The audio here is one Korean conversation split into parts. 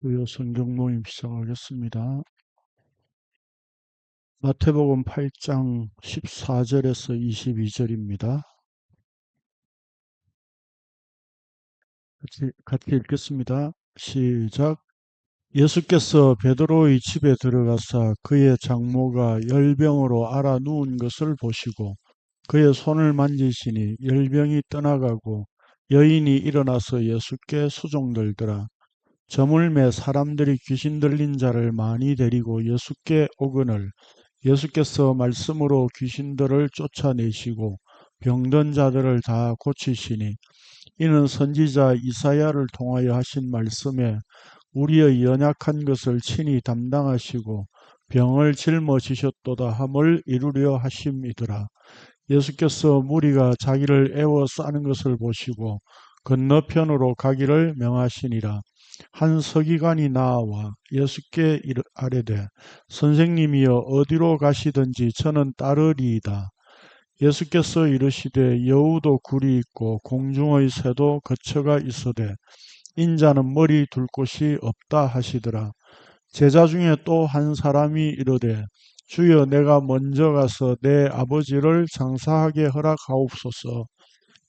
주요 성경 모임 시작하겠습니다. 마태복음 8장 14절에서 22절입니다. 같이 읽겠습니다. 시작. 예수께서 베드로의 집에 들어가사 그의 장모가 열병으로 앓아 누운 것을 보시고 그의 손을 만지시니 열병이 떠나가고 여인이 일어나서 예수께 수종들더라. 저물매 사람들이 귀신 들린 자를 많이 데리고 예수께 오거늘 예수께서 말씀으로 귀신들을 쫓아내시고 병든 자들을 다 고치시니 이는 선지자 이사야를 통하여 하신 말씀에 우리의 연약한 것을 친히 담당하시고 병을 짊어지셨도다 함을 이루려 하심이더라. 예수께서 무리가 자기를 애워 싸는 것을 보시고 건너편으로 가기를 명하시니라. 한 서기관이 나와 예수께 아뢰되 선생님이여 어디로 가시든지 저는 따르리이다. 예수께서 이르시되 여우도 굴이 있고 공중의 새도 거처가 있으되 인자는 머리 둘 곳이 없다 하시더라. 제자 중에 또 한 사람이 이르되 주여 내가 먼저 가서 내 아버지를 장사하게 허락하옵소서.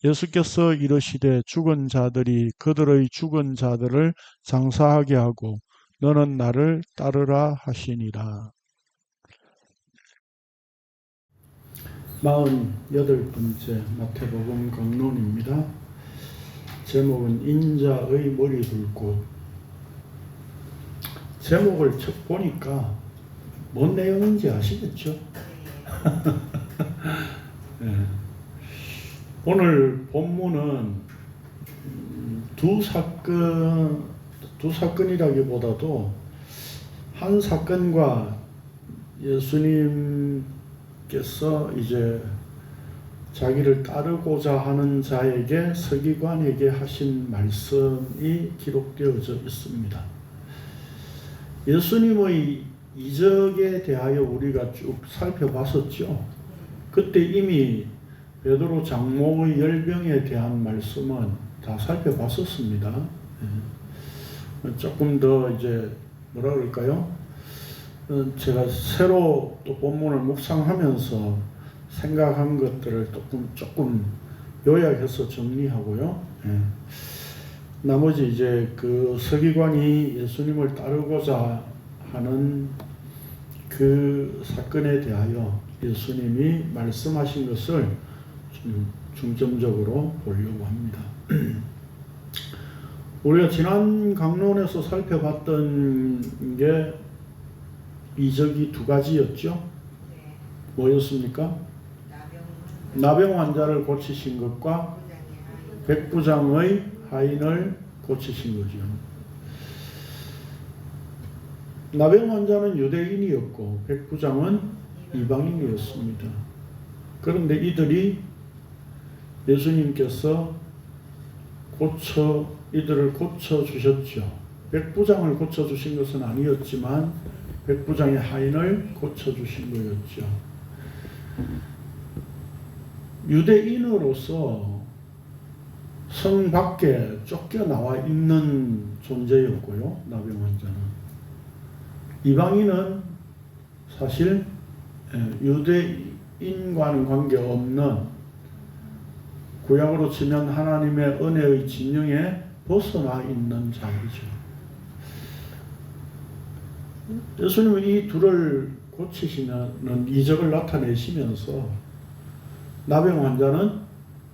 예수께서 이르시되 죽은 자들이 그들의 죽은 자들을 장사하게 하고 너는 나를 따르라 하시니라. 48번째 마태복음 강론입니다. 제목은 인자의 머리 둘 곳. 제목을 첫 보니까 뭔 내용인지 아시겠죠? 네. 오늘 본문은 두 사건이라기보다도 한 사건과 예수님께서 이제 자기를 따르고자 하는 자에게 서기관에게 하신 말씀이 기록되어져 있습니다. 예수님의 이적에 대하여 우리가 쭉 살펴봤었죠. 그때 이미 베드로 장모의 열병에 대한 말씀은 다 살펴봤었습니다. 조금 더 이제 뭐라 그럴까요? 제가 새로 또 본문을 묵상하면서 생각한 것들을 조금 요약해서 정리하고요. 나머지 이제 그 서기관이 예수님을 따르고자 하는 그 사건에 대하여 예수님이 말씀하신 것을 좀 중점적으로 보려고 합니다. 우리가 지난 강론에서 살펴봤던 게 이적이 두 가지였죠. 뭐였습니까? 나병 환자를 고치신 것과 백부장의 하인을 고치신 거죠. 나병 환자는 유대인이었고 백부장은 이방인이었습니다. 그런데 이들이 예수님께서 이들을 고쳐주셨죠. 백부장을 고쳐주신 것은 아니었지만 백부장의 하인을 고쳐주신 거였죠. 유대인으로서 성 밖에 쫓겨나와 있는 존재였고요. 나병 환자는. 이방인은 사실 유대인과는 관계없는 구약으로 치면 하나님의 은혜의 진영에 벗어나 있는 자이죠. 예수님은 이 둘을 고치시는 이적을 나타내시면서 나병 환자는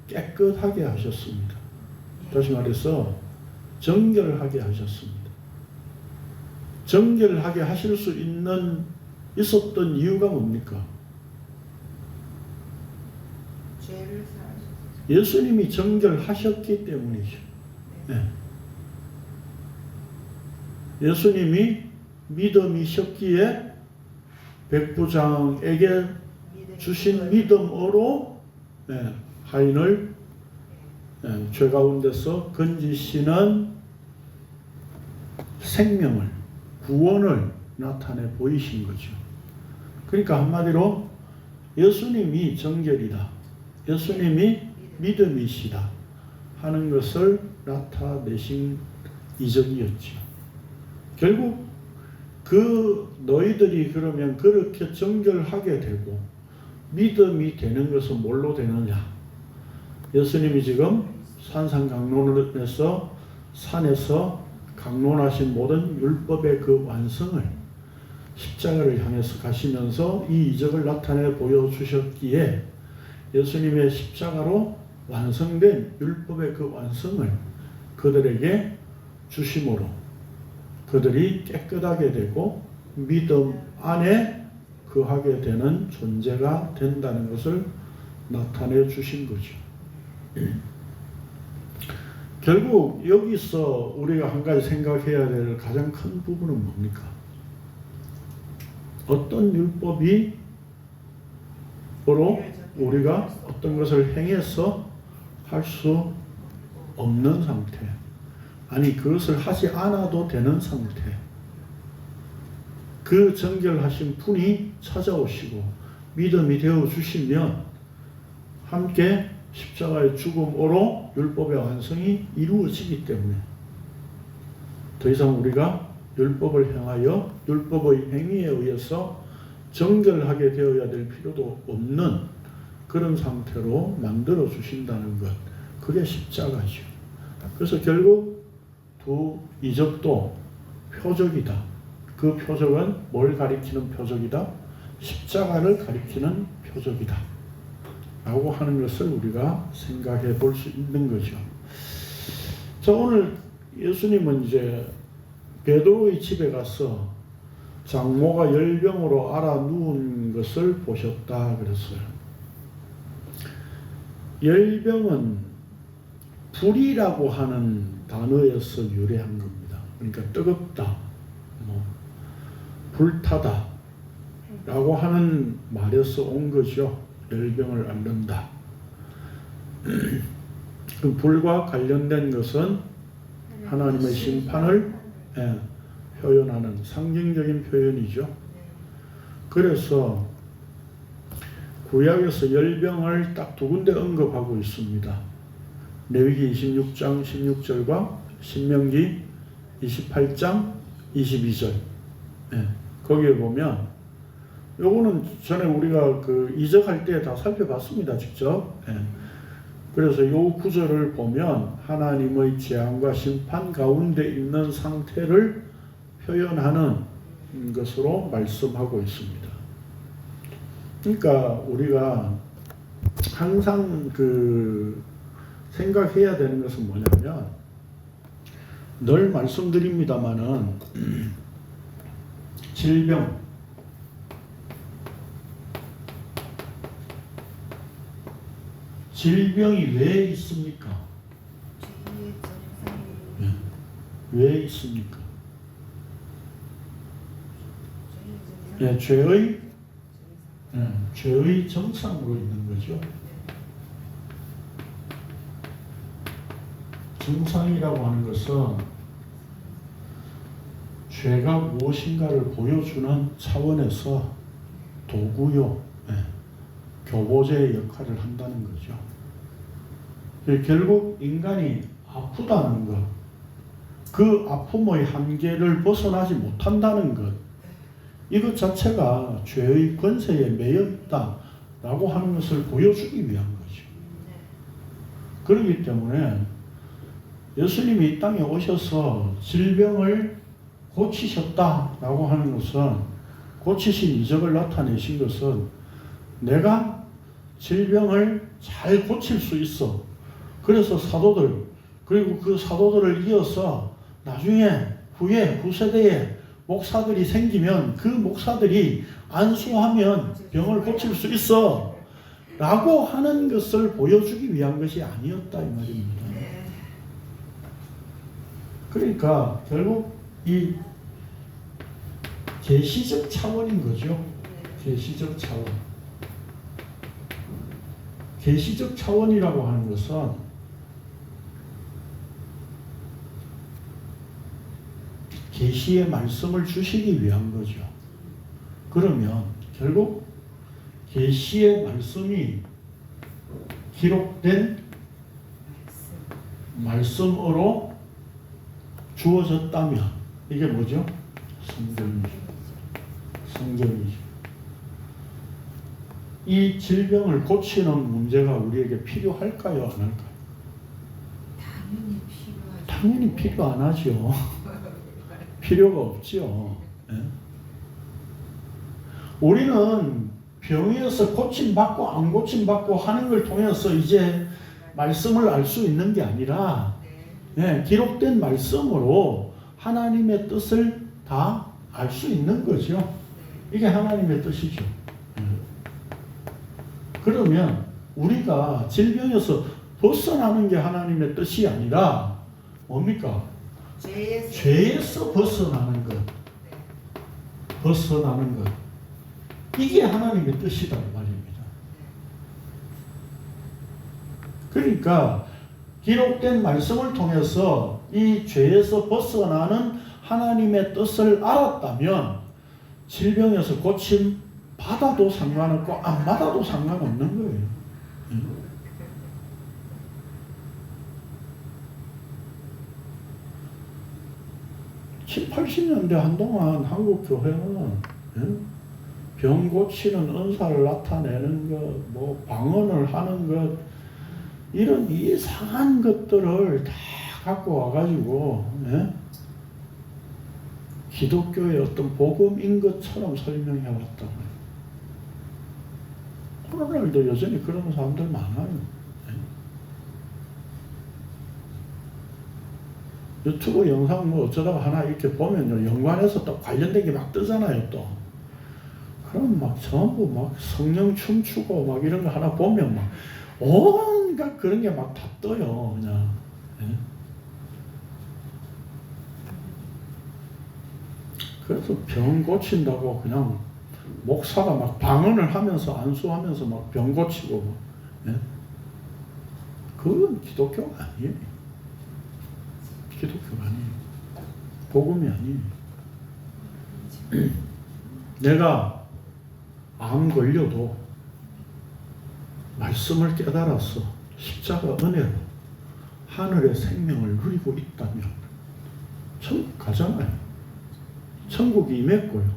깨끗하게 하셨습니다. 다시 말해서 정결하게 하셨습니다. 정결하게 하실 수 있었던 이유가 뭡니까? 예수님이 정결하셨기 때문이죠. 네. 예수님이 믿음이셨기에 백부장에게 주신 믿음으로 하인을 죄 가운데서 건지시는 생명을, 구원을 나타내 보이신 거죠. 그러니까 한마디로 예수님이 정결이다, 예수님이 믿음이시다 하는 것을 나타내신 이적이었죠. 결국 그 너희들이 그러면 그렇게 정결하게 되고 믿음이 되는 것은 뭘로 되느냐? 예수님이 지금 산상강론에서 산에서 강론하신 모든 율법의 그 완성을 십자가를 향해서 가시면서 이 이적을 나타내 보여주셨기에 예수님의 십자가로 완성된 율법의 그 완성을 그들에게 주심으로 그들이 깨끗하게 되고 믿음 안에 거하게 되는 존재가 된다는 것을 나타내 주신 거죠. 결국 여기서 우리가 한 가지 생각해야 될 가장 큰 부분은 뭡니까? 어떤 율법이 으로 우리가 어떤 것을 행해서 할 수 없는 상태, 아니 그것을 하지 않아도 되는 상태, 그 정결하신 분이 찾아오시고 믿음이 되어 주시면 함께 십자가의 죽음으로 율법의 완성이 이루어지기 때문에 더 이상 우리가 율법을 행하여 율법의 행위에 의해서 정결하게 되어야 될 필요도 없는 그런 상태로 만들어 주신다는 것, 그게 십자가죠. 그래서 결국 두 이적도 표적이다. 그 표적은 뭘 가리키는 표적이다? 십자가를 가리키는 표적이다 라고 하는 것을 우리가 생각해 볼 수 있는 거죠. 자, 오늘 예수님은 이제 베드로의 집에 가서 장모가 열병으로 앓아 누운 것을 보셨다 그랬어요. 열병은 불이라고 하는 단어에서 유래한 겁니다. 그러니까 뜨겁다, 불타다 라고 하는 말에서 온 거죠. 열병을 앓는다. 그 불과 관련된 것은 하나님의 심판을 표현하는 상징적인 표현이죠. 그래서 구약에서 열병을 딱 두 군데 언급하고 있습니다. 레위기 26장 16절과 신명기 28장 22절. 거기에 보면 요거는 전에 우리가 그 이적할 때 다 살펴봤습니다. 직접. 그래서 요 구절을 보면 하나님의 재앙과 심판 가운데 있는 상태를 표현하는 것으로 말씀하고 있습니다. 그러니까 우리가 항상 그 생각해야 되는 것은 뭐냐면, 늘 말씀드립니다마는 질병이 왜 있습니까? 왜 있습니까? 죄의 정상으로 있는 거죠. 정상이라고 하는 것은 죄가 무엇인가를 보여주는 차원에서 도구요, 교보제의 역할을 한다는 거죠. 결국 인간이 아프다는 것, 그 아픔의 한계를 벗어나지 못한다는 것, 이것 자체가 죄의 권세에 매여 있다라고 하는 것을 보여주기 위한 거죠. 그렇기 때문에 예수님이 이 땅에 오셔서 질병을 고치셨다라고 하는 것은, 고치신 이적을 나타내신 것은 내가 질병을 잘 고칠 수 있어. 그래서 사도들, 그리고 그 사도들을 이어서 나중에 후세대에 목사들이 생기면 그 목사들이 안수하면 병을 고칠 수 있어 라고 하는 것을 보여주기 위한 것이 아니었다 이 말입니다. 그러니까 결국 이 계시적 차원인 거죠. 계시적 차원. 계시적 차원이라고 하는 것은 계시의 말씀을 주시기 위한 거죠. 그러면 결국 계시의 말씀이 기록된 말씀으로 주어졌다면 이게 뭐죠? 성경이죠. 성경이죠. 이 질병을 고치는 문제가 우리에게 필요할까요? 안 할까요? 당연히 필요 안 하죠. 필요가 없죠. 네? 우리는 병에서 고침받고 안 고침받고 하는 걸 통해서 이제 말씀을 알 수 있는 게 아니라 네, 기록된 말씀으로 하나님의 뜻을 다 알 수 있는 거죠. 이게 하나님의 뜻이죠. 그러면 우리가 질병에서 벗어나는 게 하나님의 뜻이 아니라 뭡니까? 죄에서 벗어나는 것. 벗어나는 것. 이게 하나님의 뜻이다 말입니다. 그러니까 기록된 말씀을 통해서 이 죄에서 벗어나는 하나님의 뜻을 알았다면 질병에서 고침 받아도 상관없고 안 받아도 상관없는 거예요. 70, 80년대 한동안 한국 교회는 병 고치는 은사를 나타내는 것, 뭐 방언을 하는 것, 이런 이상한 것들을 다 갖고 와가지고 기독교의 어떤 복음인 것처럼 설명해 왔다고 해요. 오늘날도 여전히 그런 사람들 많아요. 유튜브 영상 뭐 어쩌다가 하나 이렇게 보면요, 연관해서 또 관련된 게 막 뜨잖아요, 또. 그럼 막 전부 막 성령 춤추고 막 이런 거 하나 보면 막 온갖 그런 게 막 다 떠요, 그냥. 그래서 병 고친다고 그냥 목사가 막 방언을 하면서 안수하면서 막 병 고치고 막, 그건 기독교가 아니에요. 기독교가 아니에요. 복음이 아니에요. 내가 암 걸려도 말씀을 깨달아서 십자가 은혜로 하늘의 생명을 누리고 있다면 천국 가잖아요. 천국이 임했고요.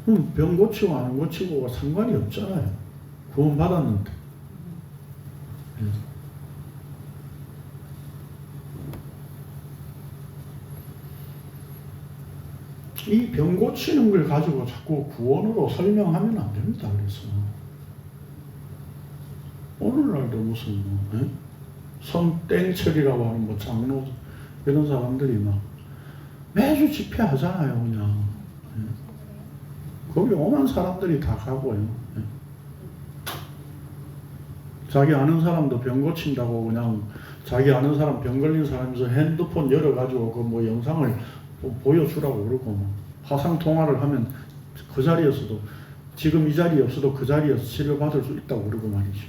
그럼 병 고치고 안 고치고가 상관이 없잖아요. 구원 받았는데. 이 병 고치는 걸 가지고 자꾸 구원으로 설명하면 안 됩니다. 그래서 오늘날도 무슨 손땡철이라고 하는 뭐 장로 이런 사람들이 막 매주 집회하잖아요, 그냥. 거기 오만 사람들이 다 가고요. 자기 아는 사람도 병 고친다고 그냥 자기 아는 사람 병 걸린 사람에서 핸드폰 열어가지고 그 뭐 영상을 보여주라고 그러고 뭐 화상 통화를 하면 그 자리에서도 지금 이 자리에 없어도 그 자리에서 치료받을 수 있다고 그러고 말이죠.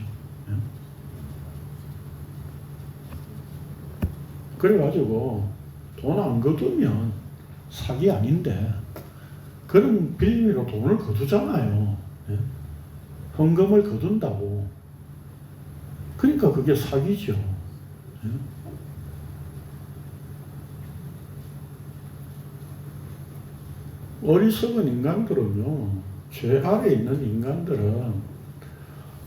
그래가지고 돈 안 거두면 사기 아닌데 그런 빌미로 돈을 거두잖아요. 헌금을 거둔다고. 그러니까 그게 사기죠. 어리석은 인간들은요, 죄 아래 있는 인간들은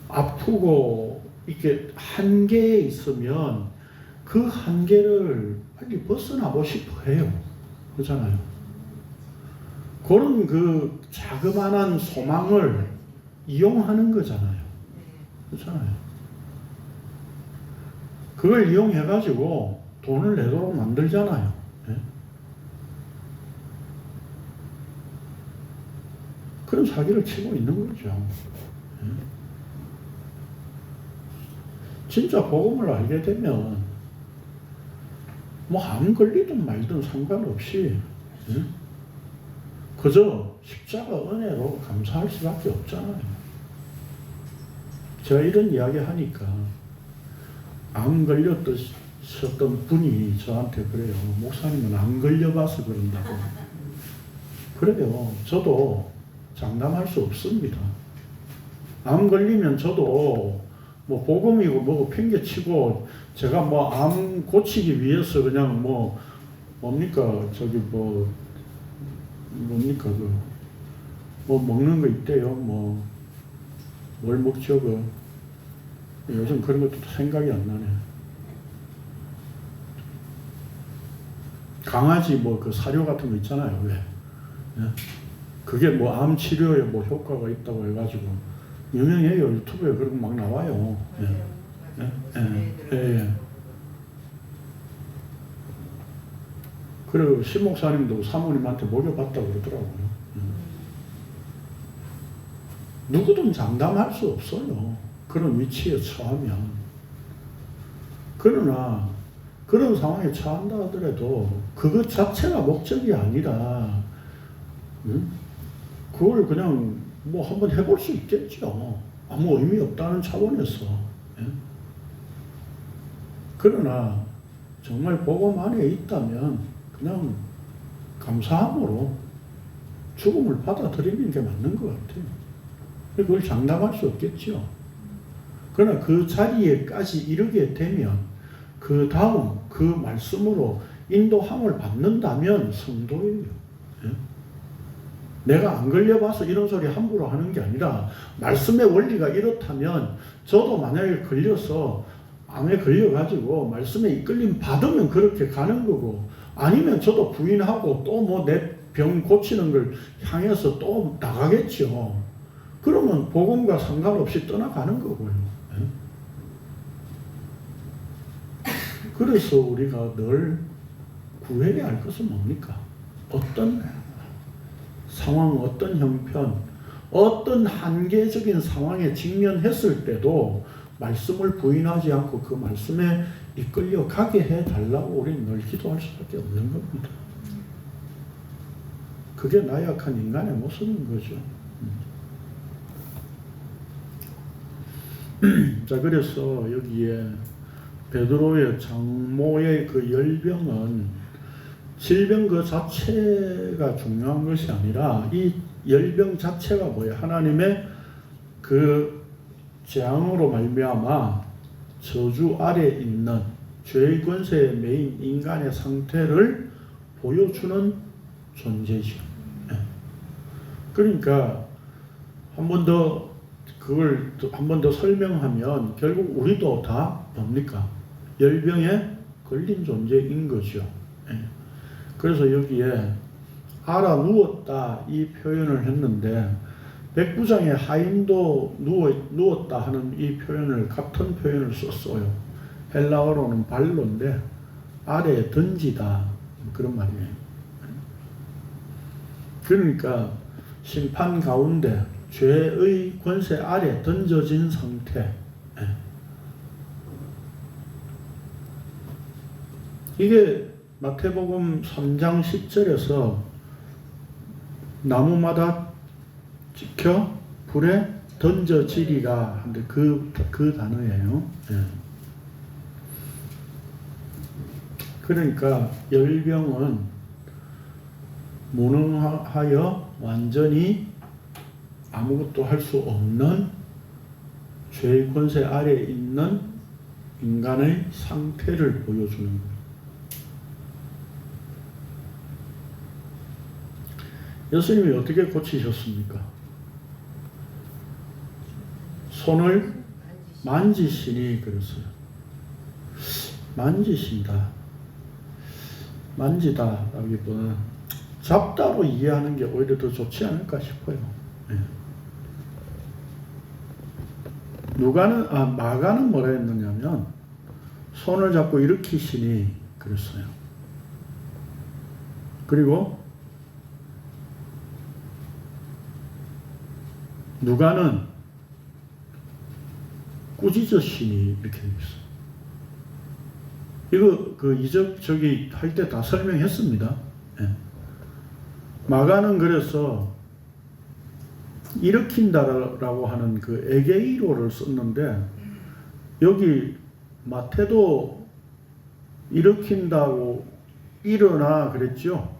아프고 이렇게 한계에 있으면 그 한계를 빨리 벗어나고 싶어 해요. 그렇잖아요. 그런 그 자그마한 소망을 이용하는 거잖아요. 그렇잖아요. 그걸 이용해가지고 돈을 내도록 만들잖아요. 그런 사기를 치고 있는 거죠. 진짜 복음을 알게 되면 뭐 암 걸리든 말든 상관없이 그저 십자가 은혜로 감사할 수밖에 없잖아요. 제가 이런 이야기 하니까 암 걸렸던 분이 저한테 그래요. 목사님은 안 걸려봐서 그런다고. 그래요. 저도 장담할 수 없습니다. 암 걸리면 저도 뭐 복음이고 뭐고 핑계치고 제가 뭐 암 고치기 위해서 그냥 뭐 뭡니까 저기 뭐 뭡니까 뭐 먹는 거 있대요. 뭐 뭘 먹죠 요즘 그런 것도 생각이 안 나네. 강아지 뭐 그 사료 같은 거 있잖아요. 왜? 예? 그게 뭐 암 치료에 뭐 효과가 있다고 해가지고 유명해요. 유튜브에 그런 거 막 나와요. 예. 예. 그리고 신 목사님도 사모님한테 먹여봤다고 그러더라고요. 누구든 장담할 수 없어요. 그런 위치에 처하면. 그러나 그런 상황에 처한다 하더라도 그것 자체가 목적이 아니라 그걸 그냥 뭐 한번 해볼 수 있겠죠. 아무 의미 없다는 차원에서. 예? 그러나 정말 복음 안에 있다면 그냥 감사함으로 죽음을 받아들이는 게 맞는 것 같아요. 그걸 장담할 수 없겠죠. 그러나 그 자리에까지 이르게 되면 그 다음 그 말씀으로 인도함을 받는다면 성도예요. 예? 내가 안 걸려봐서 이런 소리 함부로 하는 게 아니라 말씀의 원리가 이렇다면 저도 만약에 걸려서 암에 걸려가지고 말씀에 이끌림 받으면 그렇게 가는 거고 아니면 저도 부인하고 또 뭐 내 병 고치는 걸 향해서 또 나가겠죠. 그러면 복음과 상관없이 떠나가는 거고요. 그래서 우리가 늘 구해야 할 것은 뭡니까? 어떤 상황, 어떤 형편, 어떤 한계적인 상황에 직면했을 때도 말씀을 부인하지 않고 그 말씀에 이끌려 가게 해달라고 우리는 늘 기도할 수밖에 없는 겁니다. 그게 나약한 인간의 모습인 거죠. 자, 그래서 여기에 베드로의 장모의 그 열병은 질병 그 자체가 중요한 것이 아니라 이 열병 자체가 뭐예요? 하나님의 그 재앙으로 말미암아 저주 아래 있는 죄의 권세에 매인 인간의 상태를 보여주는 존재죠. 그러니까 한 번 더 그걸 한 번 더 설명하면 결국 우리도 다 뭡니까? 열병에 걸린 존재인 거죠. 그래서 여기에 알아 누웠다 이 표현을 했는데 백부장의 하인도 누웠다 하는 이 표현을 같은 표현을 썼어요. 헬라어로는 발로인데 아래에 던지다 그런 말이에요. 그러니까 심판 가운데 죄의 권세 아래 던져진 상태. 이게 마태복음 3장 10절에서 나무마다 찍혀 불에 던져지리라 하는데 그 단어예요. 그러니까 열병은 무능하여 완전히 아무것도 할 수 없는 죄의 권세 아래에 있는 인간의 상태를 보여주는 거예요. 예수님이 어떻게 고치셨습니까? 손을 만지시니 그랬어요. 만지신다. 만지다라기보다는 잡다로 이해하는 게 오히려 더 좋지 않을까 싶어요. 마가는 뭐라 했느냐면 손을 잡고 일으키시니 그랬어요. 그리고 누가는 꾸짖으시니 이렇게 되어 있어요. 이거 저기 할 때 다 설명했습니다. 마가는 그래서 일으킨다라고 하는 그 에게이로를 썼는데 여기 마태도 일으킨다고 일어나 그랬죠.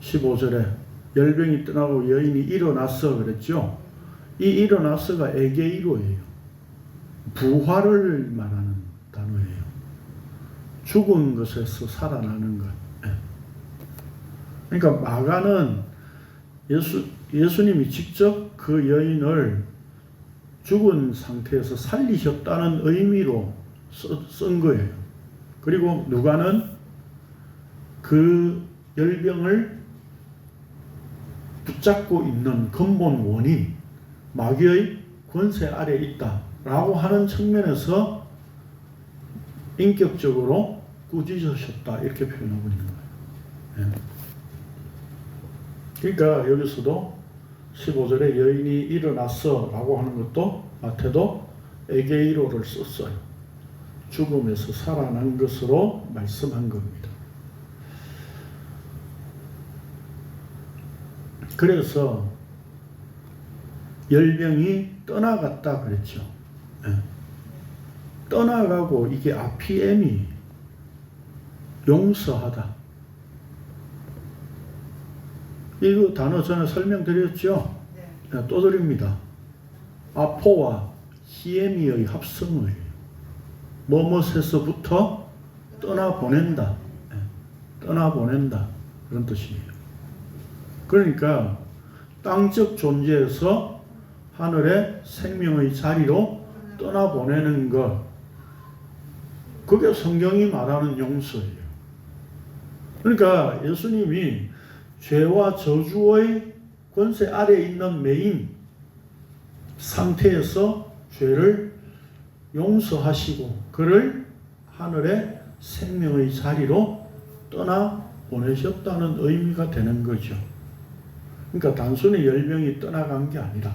15절에 열병이 떠나고 여인이 일어났어 그랬죠. 이 일어났어가 에게이로예요. 부활을 말하는 단어예요. 죽은 것에서 살아나는 것. 그러니까 마가는 예수님이 직접 그 여인을 죽은 상태에서 살리셨다는 의미로 쓴 거예요. 그리고 누가는 그 열병을 붙잡고 있는 근본 원인, 마귀의 권세 아래 있다라고 하는 측면에서 인격적으로 꾸짖으셨다 이렇게 표현하고 있는 거예요. 그러니까 여기서도 15절에 여인이 일어났어 라고 하는 것도 마태도 에게이로를 썼어요. 죽음에서 살아난 것으로 말씀한 겁니다. 그래서 열병이 떠나갔다 그랬죠. 떠나가고 이게 아피엠이 용서하다. 이거 단어 전에 설명드렸죠? 네. 또 드립니다. 아포와 히에미의 합성어예요. 뭐뭇에서부터 떠나보낸다. 떠나보낸다. 그런 뜻이에요. 그러니까 땅적 존재에서 하늘의 생명의 자리로 떠나보내는 것. 그게 성경이 말하는 용서예요. 그러니까 예수님이 죄와 저주의 권세 아래에 있는 매인 상태에서 죄를 용서하시고 그를 하늘의 생명의 자리로 떠나보내셨다는 의미가 되는 거죠. 그러니까 단순히 열병이 떠나간 게 아니라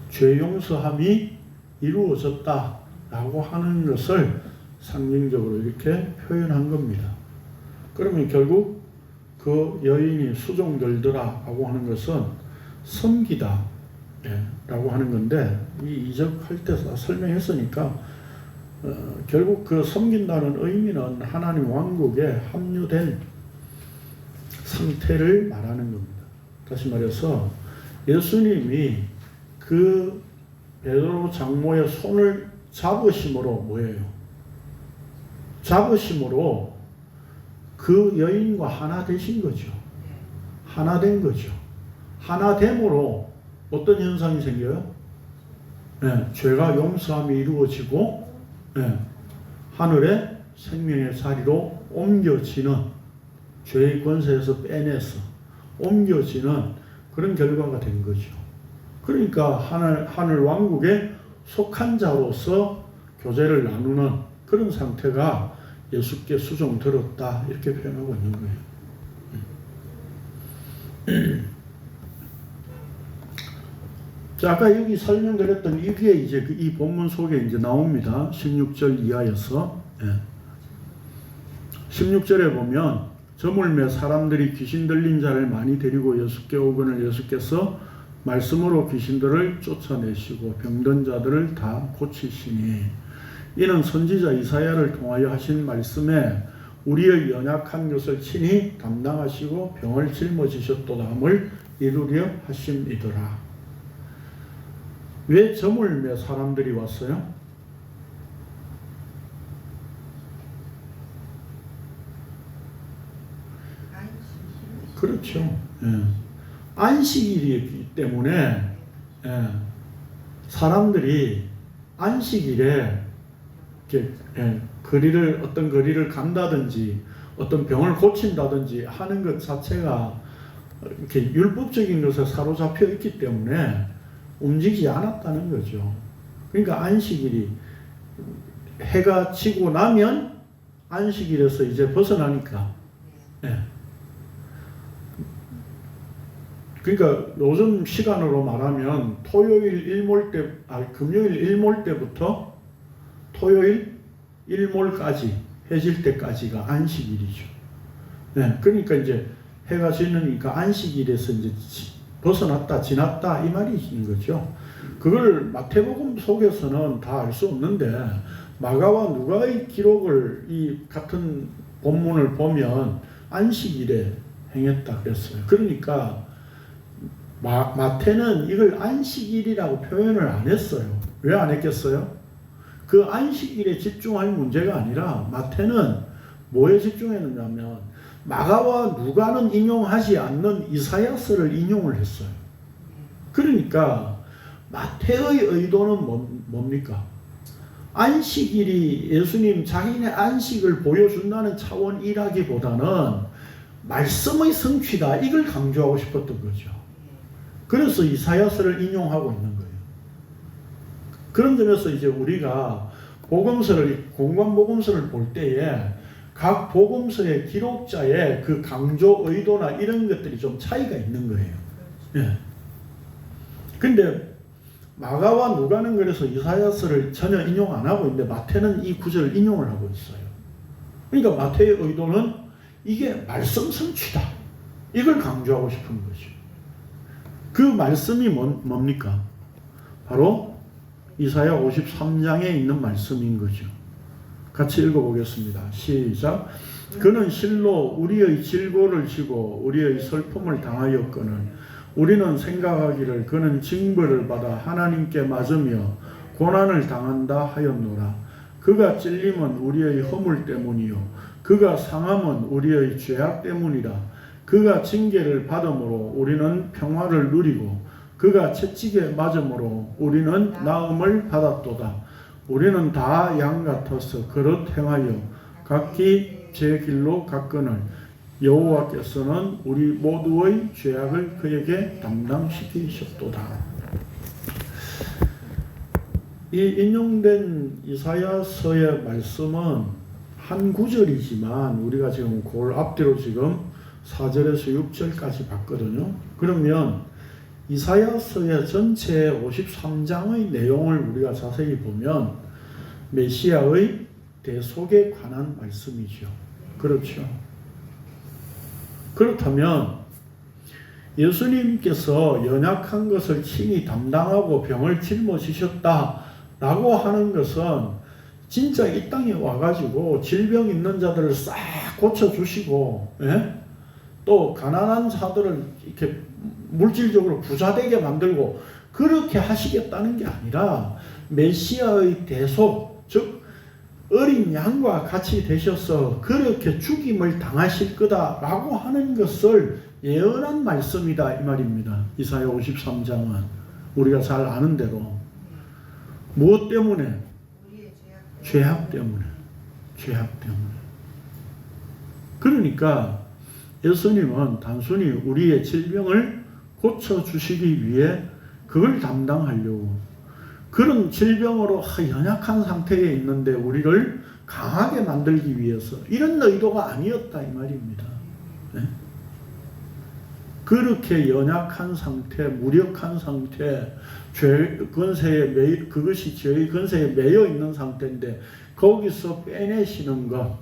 죄 용서함이 이루어졌다라고 하는 것을 상징적으로 이렇게 표현한 겁니다. 그러면 결국 그 여인이 수종들더라라고 하는 것은 섬기다 라고 하는 건데 이 이적할 때 설명했으니까 결국 그 섬긴다는 의미는 하나님 왕국에 합류된 상태를 말하는 겁니다. 다시 말해서 예수님이 그 베드로 장모의 손을 잡으심으로 뭐예요? 잡으심으로 그 여인과 하나 되신 거죠. 하나 된 거죠. 하나 됨으로 어떤 현상이 생겨요? 죄가 용서함이 이루어지고 하늘의 생명의 자리로 옮겨지는 죄의 권세에서 빼내서 옮겨지는 그런 결과가 된 거죠. 그러니까 하늘 왕국에 속한 자로서 교제를 나누는 그런 상태가 예수께 수종 들었다 이렇게 표현하고 있는 거예요. 자, 아까 여기 설명드렸던 이게 이제 이 본문 속에 이제 나옵니다. 16절 이하여서 16절에 보면 저물매 사람들이 귀신 들린 자를 많이 데리고 예수께 오거늘 예수께서 말씀으로 귀신들을 쫓아내시고 병든 자들을 다 고치시니 이는 선지자 이사야를 통하여 하신 말씀에 우리의 연약한 것을 친히 담당하시고 병을 짊어지셨도다함을 이루려 하심이더라. 왜 저물매 사람들이 왔어요? 그렇죠. 안식일이기 때문에 사람들이 안식일에 이렇게 어떤 거리를 간다든지 어떤 병을 고친다든지 하는 것 자체가 이렇게 율법적인 것에 사로잡혀 있기 때문에 움직이지 않았다는 거죠. 그러니까 안식일이 해가 지고 나면 안식일에서 이제 벗어나니까. 그러니까 요즘 시간으로 말하면 금요일 일몰 때부터 토요일 일몰까지 해질 때까지가 안식일이죠. 그러니까 이제 해가 지느니까 안식일에서 이제 벗어났다, 지났다 이 말인 거죠. 그걸 마태복음 속에서는 다 알 수 없는데 마가와 누가의 기록을 이 같은 본문을 보면 안식일에 행했다 그랬어요. 그러니까 마태는 이걸 안식일이라고 표현을 안 했어요. 왜 안 했겠어요? 그 안식일에 집중할 문제가 아니라 마태는 뭐에 집중했느냐면 마가와 누가는 인용하지 않는 이사야서를 인용을 했어요. 그러니까 마태의 의도는 뭡니까? 안식일이 예수님 자기네 안식을 보여준다는 차원이라기보다는 말씀의 성취다, 이걸 강조하고 싶었던 거죠. 그래서 이사야서를 인용하고 있는 거예요. 그런 점에서 이제 우리가 복음서를, 공관복음서를 볼 때에 각 복음서의 기록자의 그 강조 의도나 이런 것들이 좀 차이가 있는 거예요. 예. 근데 마가와 누가는 그래서 이사야서를 전혀 인용 안 하고 있는데 마태는 이 구절을 인용을 하고 있어요. 그러니까 마태의 의도는 이게 말씀 성취다, 이걸 강조하고 싶은 거죠. 그 말씀이 뭡니까? 바로 이사야 53장에 있는 말씀인 거죠. 같이 읽어보겠습니다. 시작. 그는 실로 우리의 질고를 지고 우리의 슬픔을 당하였거늘 우리는 생각하기를 그는 징벌을 받아 하나님께 맞으며 고난을 당한다 하였노라. 그가 찔림은 우리의 허물 때문이요 그가 상함은 우리의 죄악 때문이라. 그가 징계를 받음으로 우리는 평화를 누리고 그가 채찍에 맞음으로 우리는 나음을 받았도다. 우리는 다 양 같아서 그릇 행하여 각기 제 길로 갔거늘 여호와께서는 우리 모두의 죄악을 그에게 담당시키셨도다. 이 인용된 이사야서의 말씀은 한 구절이지만 우리가 지금 그 앞뒤로 지금 4절에서 6절까지 봤거든요. 그러면 이사야서의 전체 53장의 내용을 우리가 자세히 보면 메시아의 대속에 관한 말씀이죠. 그렇죠. 그렇다면 예수님께서 연약한 것을 친히 담당하고 병을 짊어지셨다라고 하는 것은 진짜 이 땅에 와가지고 질병 있는 자들을 싹 고쳐주시고, 예? 또 가난한 자들을 이렇게 물질적으로 부자되게 만들고 그렇게 하시겠다는 게 아니라 메시아의 대속, 즉 어린 양과 같이 되셔서 그렇게 죽임을 당하실 거다라고 하는 것을 예언한 말씀이다, 이 말입니다. 이사야 53장은 우리가 잘 아는 대로 무엇 때문에? 죄악 때문에. 죄악 때문에. 그러니까 예수님은 단순히 우리의 질병을 고쳐주시기 위해 그걸 담당하려고, 그런 질병으로 연약한 상태에 있는데 우리를 강하게 만들기 위해서, 이런 의도가 아니었다, 이 말입니다. 네? 그렇게 연약한 상태, 무력한 상태, 죄 근세에 그것이 죄의 근세에 매여 있는 상태인데 거기서 빼내시는 것,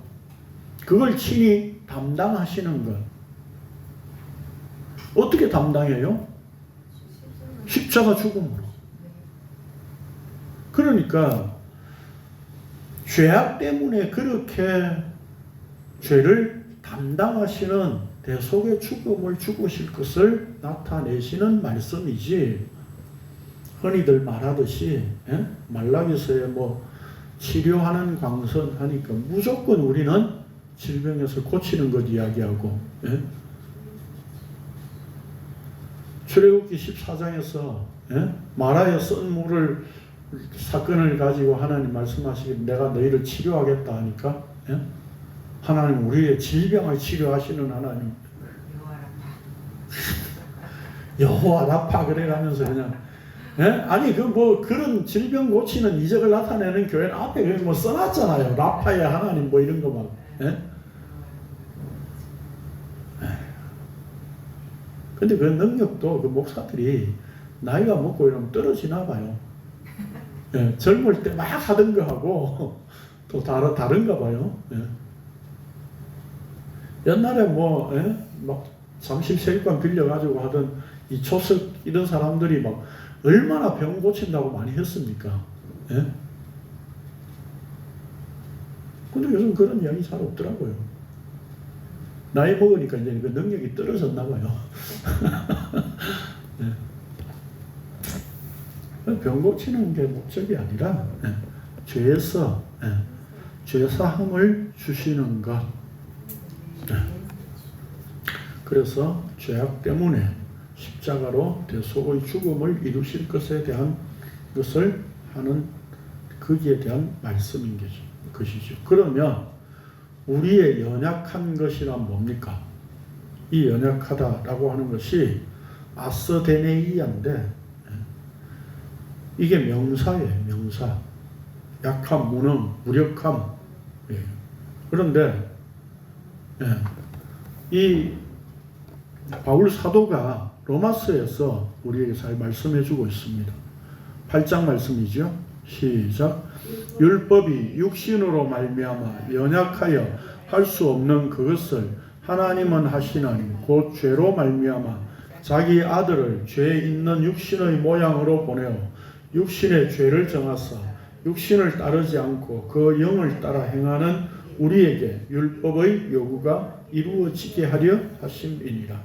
그걸 친히 담당하시는 것. 어떻게 담당해요? 십자가 죽음으로. 그러니까 죄악 때문에 그렇게 죄를 담당하시는 대속의 죽음을 죽으실 것을 나타내시는 말씀이지, 흔히들 말하듯이 말라기서에 뭐 치료하는 광선 하니까 무조건 우리는 질병에서 고치는 것 이야기하고, 출애굽기 14장에서 마라에 쓴 물을 사건을 가지고 하나님 말씀하시길 내가 너희를 치료하겠다 하니까 하나님 우리의 질병을 치료하시는 하나님 여호와 라파 그래가면서 그냥 아니 그 뭐 그런 질병 고치는 이적을 나타내는 교회는 앞에 뭐 써놨잖아요. 라파의 하나님 뭐 이런 거 막. 근데 그 능력도 그 목사들이 나이가 먹고 이러면 떨어지나 봐요. 젊을 때 막 하던 거 하고 또 다른가 봐요. 옛날에 막 잠실세관 빌려가지고 하던 이 초석 이런 사람들이 막 얼마나 병 고친다고 많이 했습니까? 근데 요즘 그런 이야기 잘 없더라고요. 나이 먹으니까 이제 그 능력이 떨어졌나 봐요. 병 고치는 게 목적이 아니라 죄에서 죄사함을 주시는 것. 그래서 죄악 때문에 십자가로 대속의 죽음을 이루실 것에 대한 것을 하는 거기에 대한 말씀인 것이죠. 그러면 우리의 연약한 것이란 뭡니까? 이 연약하다라고 하는 것이 아스데네이아인데 이게 명사예요. 명사. 약함, 무능, 무력함. 그런데 이 바울 사도가 로마서에서 우리에게 잘 말씀해 주고 있습니다. 8장 말씀이죠. 시작. 율법이 육신으로 말미암아 연약하여 할 수 없는 그것을 하나님은 하시나니 곧 죄로 말미암아 자기 아들을 죄 있는 육신의 모양으로 보내어 육신의 죄를 정하사 육신을 따르지 않고 그 영을 따라 행하는 우리에게 율법의 요구가 이루어지게 하려 하심이니라.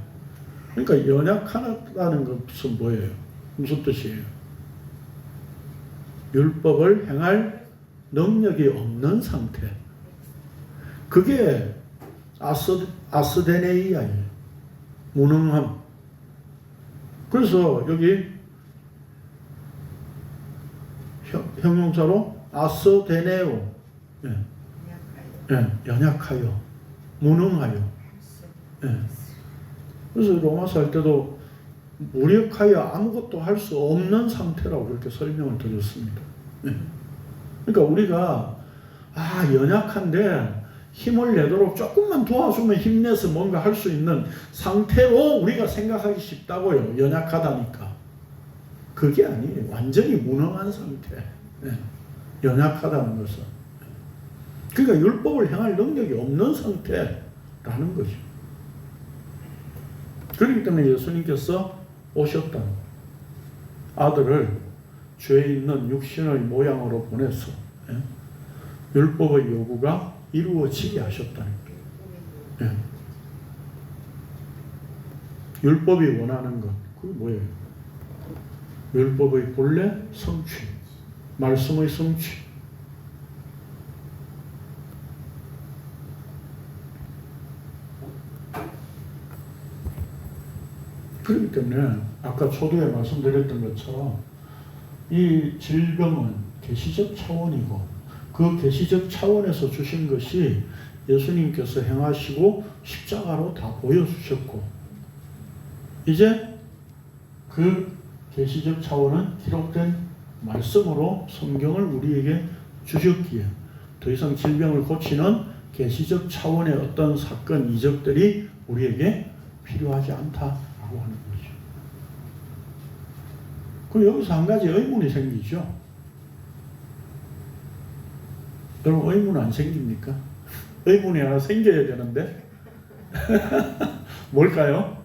그러니까 연약하다는 것은 뭐예요? 무슨 뜻이에요? 율법을 행할 능력이 없는 상태. 그게 아스데네이아예요. 무능함. 그래서 여기 형용사로 아스데네오. 연약하여, 무능하여. 그래서 로마서 할 때도 무력하여 아무것도 할 수 없는 상태라고 그렇게 설명을 드렸습니다. 그러니까 우리가 연약한데 힘을 내도록 조금만 도와주면 힘내서 뭔가 할 수 있는 상태로 우리가 생각하기 쉽다고요. 연약하다니까. 그게 아니에요. 완전히 무능한 상태. 연약하다는 것은. 그러니까 율법을 행할 능력이 없는 상태라는 거죠. 그렇기 때문에 예수님께서 오셨다는 거예요. 아들을 죄 있는 육신의 모양으로 보내서 율법의 요구가 이루어지게 하셨다는 거예요. 율법이 원하는 것, 그게 뭐예요? 율법의 본래 성취, 말씀의 성취. 그렇기 때문에 아까 초두에 말씀드렸던 것처럼 이 질병은 계시적 차원이고 그 계시적 차원에서 주신 것이 예수님께서 행하시고 십자가로 다 보여주셨고 이제 그 계시적 차원은 기록된 말씀으로 성경을 우리에게 주셨기에 더 이상 질병을 고치는 계시적 차원의 어떤 사건, 이적들이 우리에게 필요하지 않다라고 하는 거죠. 그리고 여기서 한 가지 의문이 생기죠. 여러분 의문 안 생깁니까? 의문이 하나 생겨야 되는데 뭘까요?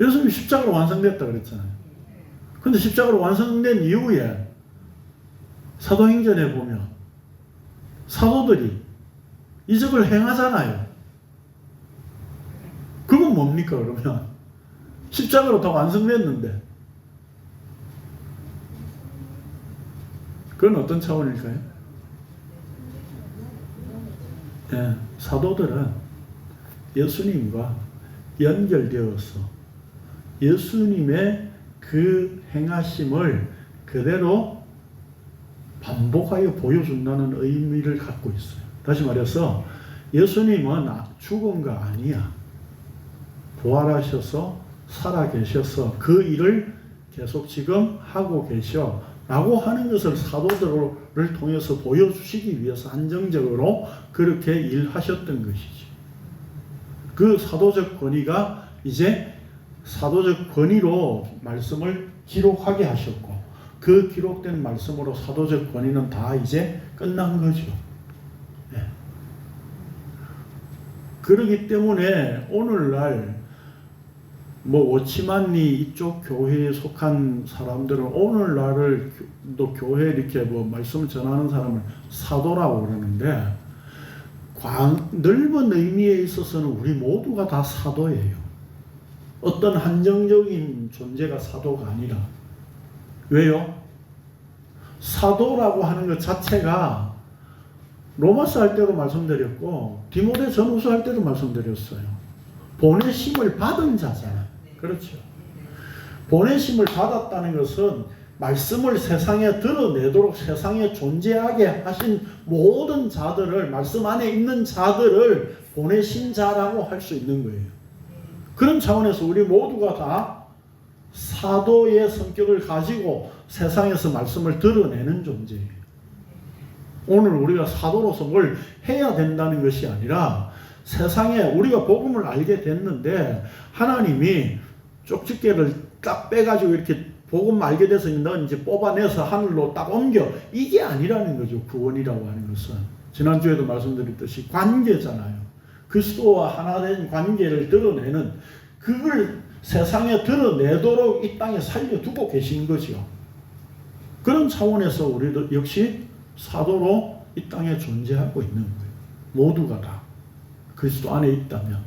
예수님이 십자가로 완성됐다 그랬잖아요. 근데 십자가로 완성된 이후에 사도행전에 보면 사도들이 이적을 행하잖아요. 그건 뭡니까 그러면? 십자가로 다 완성됐는데 그건 어떤 차원일까요? 사도들은 예수님과 연결되어서 예수님의 그 행하심을 그대로 반복하여 보여준다는 의미를 갖고 있어요. 다시 말해서 예수님은 죽은 거 아니야. 부활하셔서 살아계셔서 그 일을 계속 지금 하고 계셔 라고 하는 것을 사도들을 통해서 보여주시기 위해서 한정적으로 그렇게 일하셨던 것이지. 그 사도적 권위가 이제 사도적 권위로 말씀을 기록하게 하셨고 그 기록된 말씀으로 사도적 권위는 다 이제 끝난 거죠. 그렇기 때문에 오늘날 워치만리 이쪽 교회에 속한 사람들은 오늘날을 또 교회 이렇게 말씀을 전하는 사람을 사도라고 그러는데 넓은 의미에 있어서는 우리 모두가 다 사도예요. 어떤 한정적인 존재가 사도가 아니라 왜요? 사도라고 하는 것 자체가 로마서 할 때도 말씀드렸고 디모데 전후서 할 때도 말씀드렸어요. 보내심을 받은 자잖아요. 그렇죠. 보내심을 받았다는 것은 말씀을 세상에 드러내도록 세상에 존재하게 하신 모든 자들을, 말씀 안에 있는 자들을 보내신 자라고 할 수 있는 거예요. 그런 차원에서 우리 모두가 다 사도의 성격을 가지고 세상에서 말씀을 드러내는 존재예요. 오늘 우리가 사도로서 뭘 해야 된다는 것이 아니라 세상에 우리가 복음을 알게 됐는데 하나님이 쪽집게를 딱 빼가지고 이렇게 복음 알게 돼서 넌 이제 뽑아내서 하늘로 딱 옮겨, 이게 아니라는 거죠. 구원이라고 하는 것은 지난주에도 말씀드렸듯이 관계잖아요. 그리스도와 하나 된 관계를 드러내는, 그걸 세상에 드러내도록 이 땅에 살려두고 계신 거죠. 그런 차원에서 우리도 역시 사도로 이 땅에 존재하고 있는 거예요. 모두가 다 그리스도 안에 있다면.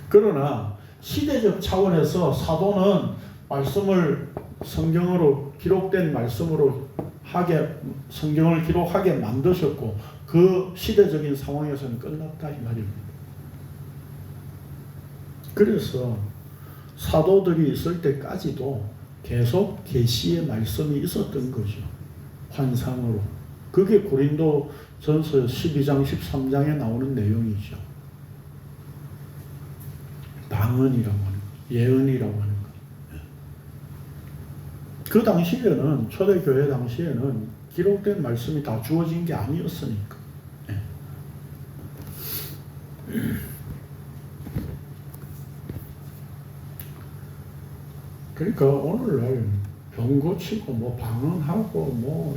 그러나 시대적 차원에서 사도는 말씀을 성경으로 기록된 말씀으로 하게, 성경을 기록하게 만드셨고 그 시대적인 상황에서는 끝났다 이 말입니다. 그래서 사도들이 있을 때까지도 계속 계시의 말씀이 있었던 거죠. 환상으로. 그게 고린도전서 12장 13장에 나오는 내용이죠. 방언이라고 하는 거, 예언이라고 하는 거. 그 당시에는, 초대교회 당시에는 기록된 말씀이 다 주어진 게 아니었으니까. 그러니까 오늘날 병 고치고 뭐 방언하고 뭐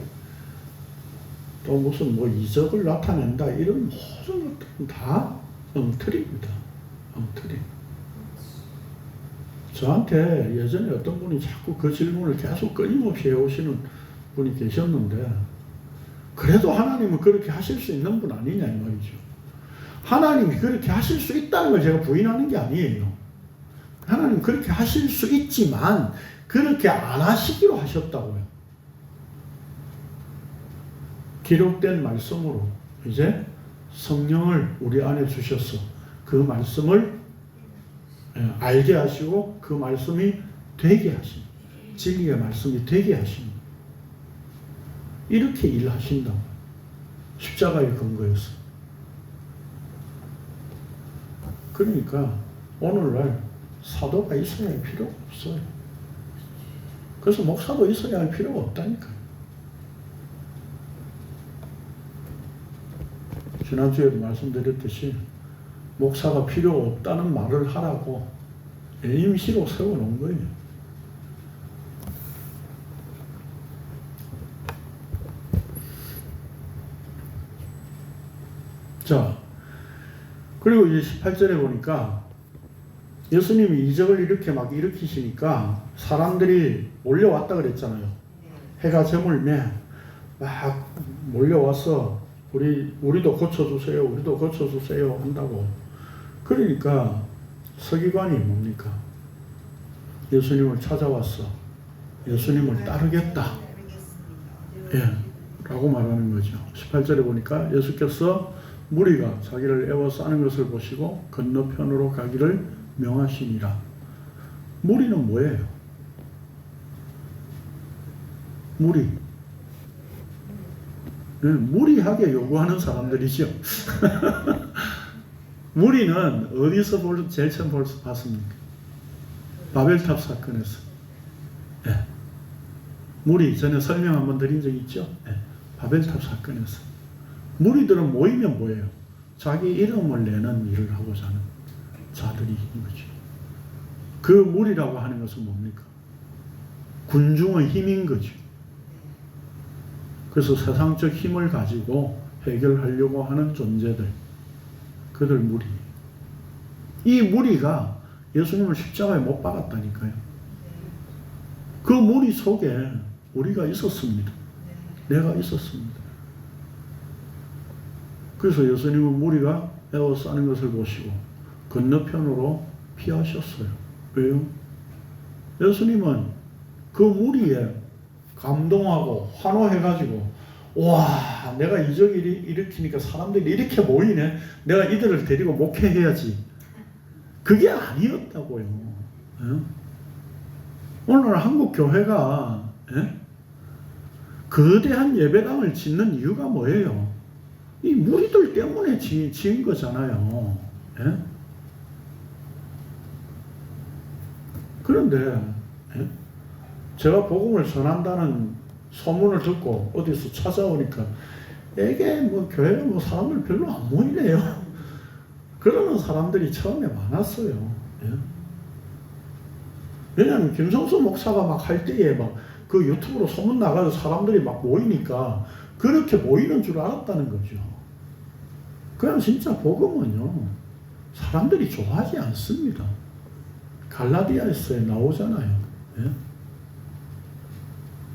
또 무슨 뭐 이적을 나타낸다 이런 모든 것들은 다 엉터리입니다. 엉터리. 저한테 예전에 어떤 분이 자꾸 그 질문을 계속 끊임없이 해오시는 분이 계셨는데, 그래도 하나님은 그렇게 하실 수 있는 분 아니냐 이 말이죠. 하나님이 그렇게 하실 수 있다는 걸 제가 부인하는 게 아니에요. 하나님 그렇게 하실 수 있지만 그렇게 안 하시기로 하셨다고요. 기록된 말씀으로 이제 성령을 우리 안에 주셔서 그 말씀을 알게 하시고 그 말씀이 되게 하신, 진리의 말씀이 되게 하신, 이렇게 일하신다고. 십자가의 근거에서. 그러니까 오늘날 사도가 있어야 할 필요가 없어요. 그래서 목사도 있어야 할 필요가 없다니까요. 지난주에도 말씀드렸듯이 목사가 필요 없다는 말을 하라고 임시로 세워놓은 거예요. 자, 그리고 이제 18절에 보니까 예수님이 이적을 이렇게 막 일으키시니까 사람들이 몰려왔다 그랬잖아요. 해가 저물매 막 몰려와서 우리도 고쳐주세요, 우리도 고쳐주세요 한다고. 그러니까 서기관이 뭡니까? 예수님을 찾아왔어. 예수님을 따르겠다. 라고 말하는 거죠. 18절에 보니까 예수께서 무리가 자기를 애워 싸는 것을 보시고 건너편으로 가기를 명하시니라. 무리는 뭐예요? 무리. 무리하게 요구하는 사람들이죠. 무리는 어디서 제일 처음 봤습니까? 바벨탑 사건에서. 무리 전에 설명 한번 드린 적 있죠? 바벨탑 사건에서. 무리들은 모이면 뭐예요? 자기 이름을 내는 일을 하고자 하는 자들이 있는 거죠. 그 무리라고 하는 것은 뭡니까? 군중의 힘인 거죠. 그래서 세상적 힘을 가지고 해결하려고 하는 존재들, 그들 무리. 이 무리가 예수님을 십자가에 못 박았다니까요. 그 무리 속에 우리가 있었습니다. 내가 있었습니다. 그래서 예수님은 무리가 애워 싸는 것을 보시고 건너편으로 피하셨어요. 왜요? 예수님은 그 무리에 감동하고 환호해가지고 와 내가 이적을 일으키니까 사람들이 이렇게 모이네. 내가 이들을 데리고 목회해야지. 그게 아니었다고요. 예? 오늘 한국 교회가 거대한 예배당을 짓는 이유가 뭐예요? 이 무리들 때문에 지은 거잖아요. 예? 그런데 제가 복음을 전한다는 소문을 듣고 어디서 찾아오니까 이게 뭐 교회에 뭐 사람들 별로 안 모이네요. 그러는 사람들이 처음에 많았어요. 예? 왜냐하면 김성수 목사가 막 할 때에 막 그 유튜브로 소문 나가서 사람들이 막 모이니까 그렇게 모이는 줄 알았다는 거죠. 그냥 진짜 복음은요 사람들이 좋아하지 않습니다. 갈라디아서에 나오잖아요. 예?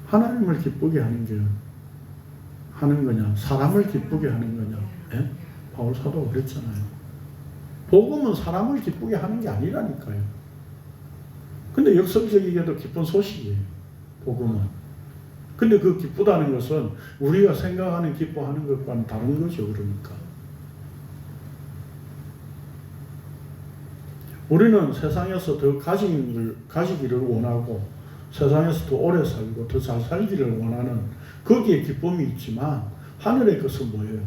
하나님을 기쁘게 하는 거냐, 사람을 기쁘게 하는 거냐. 예? 바울 사도가 그랬잖아요. 복음은 사람을 기쁘게 하는 게 아니라니까요. 근데 역설적이게도 기쁜 소식이에요. 복음은. 근데 그 기쁘다는 것은 우리가 생각하는 기뻐하는 것과는 다른 거죠. 그러니까. 우리는 세상에서 더 가지기를 원하고 세상에서 더 오래 살고 더 잘 살기를 원하는 거기에 기쁨이 있지만 하늘의 것은 뭐예요?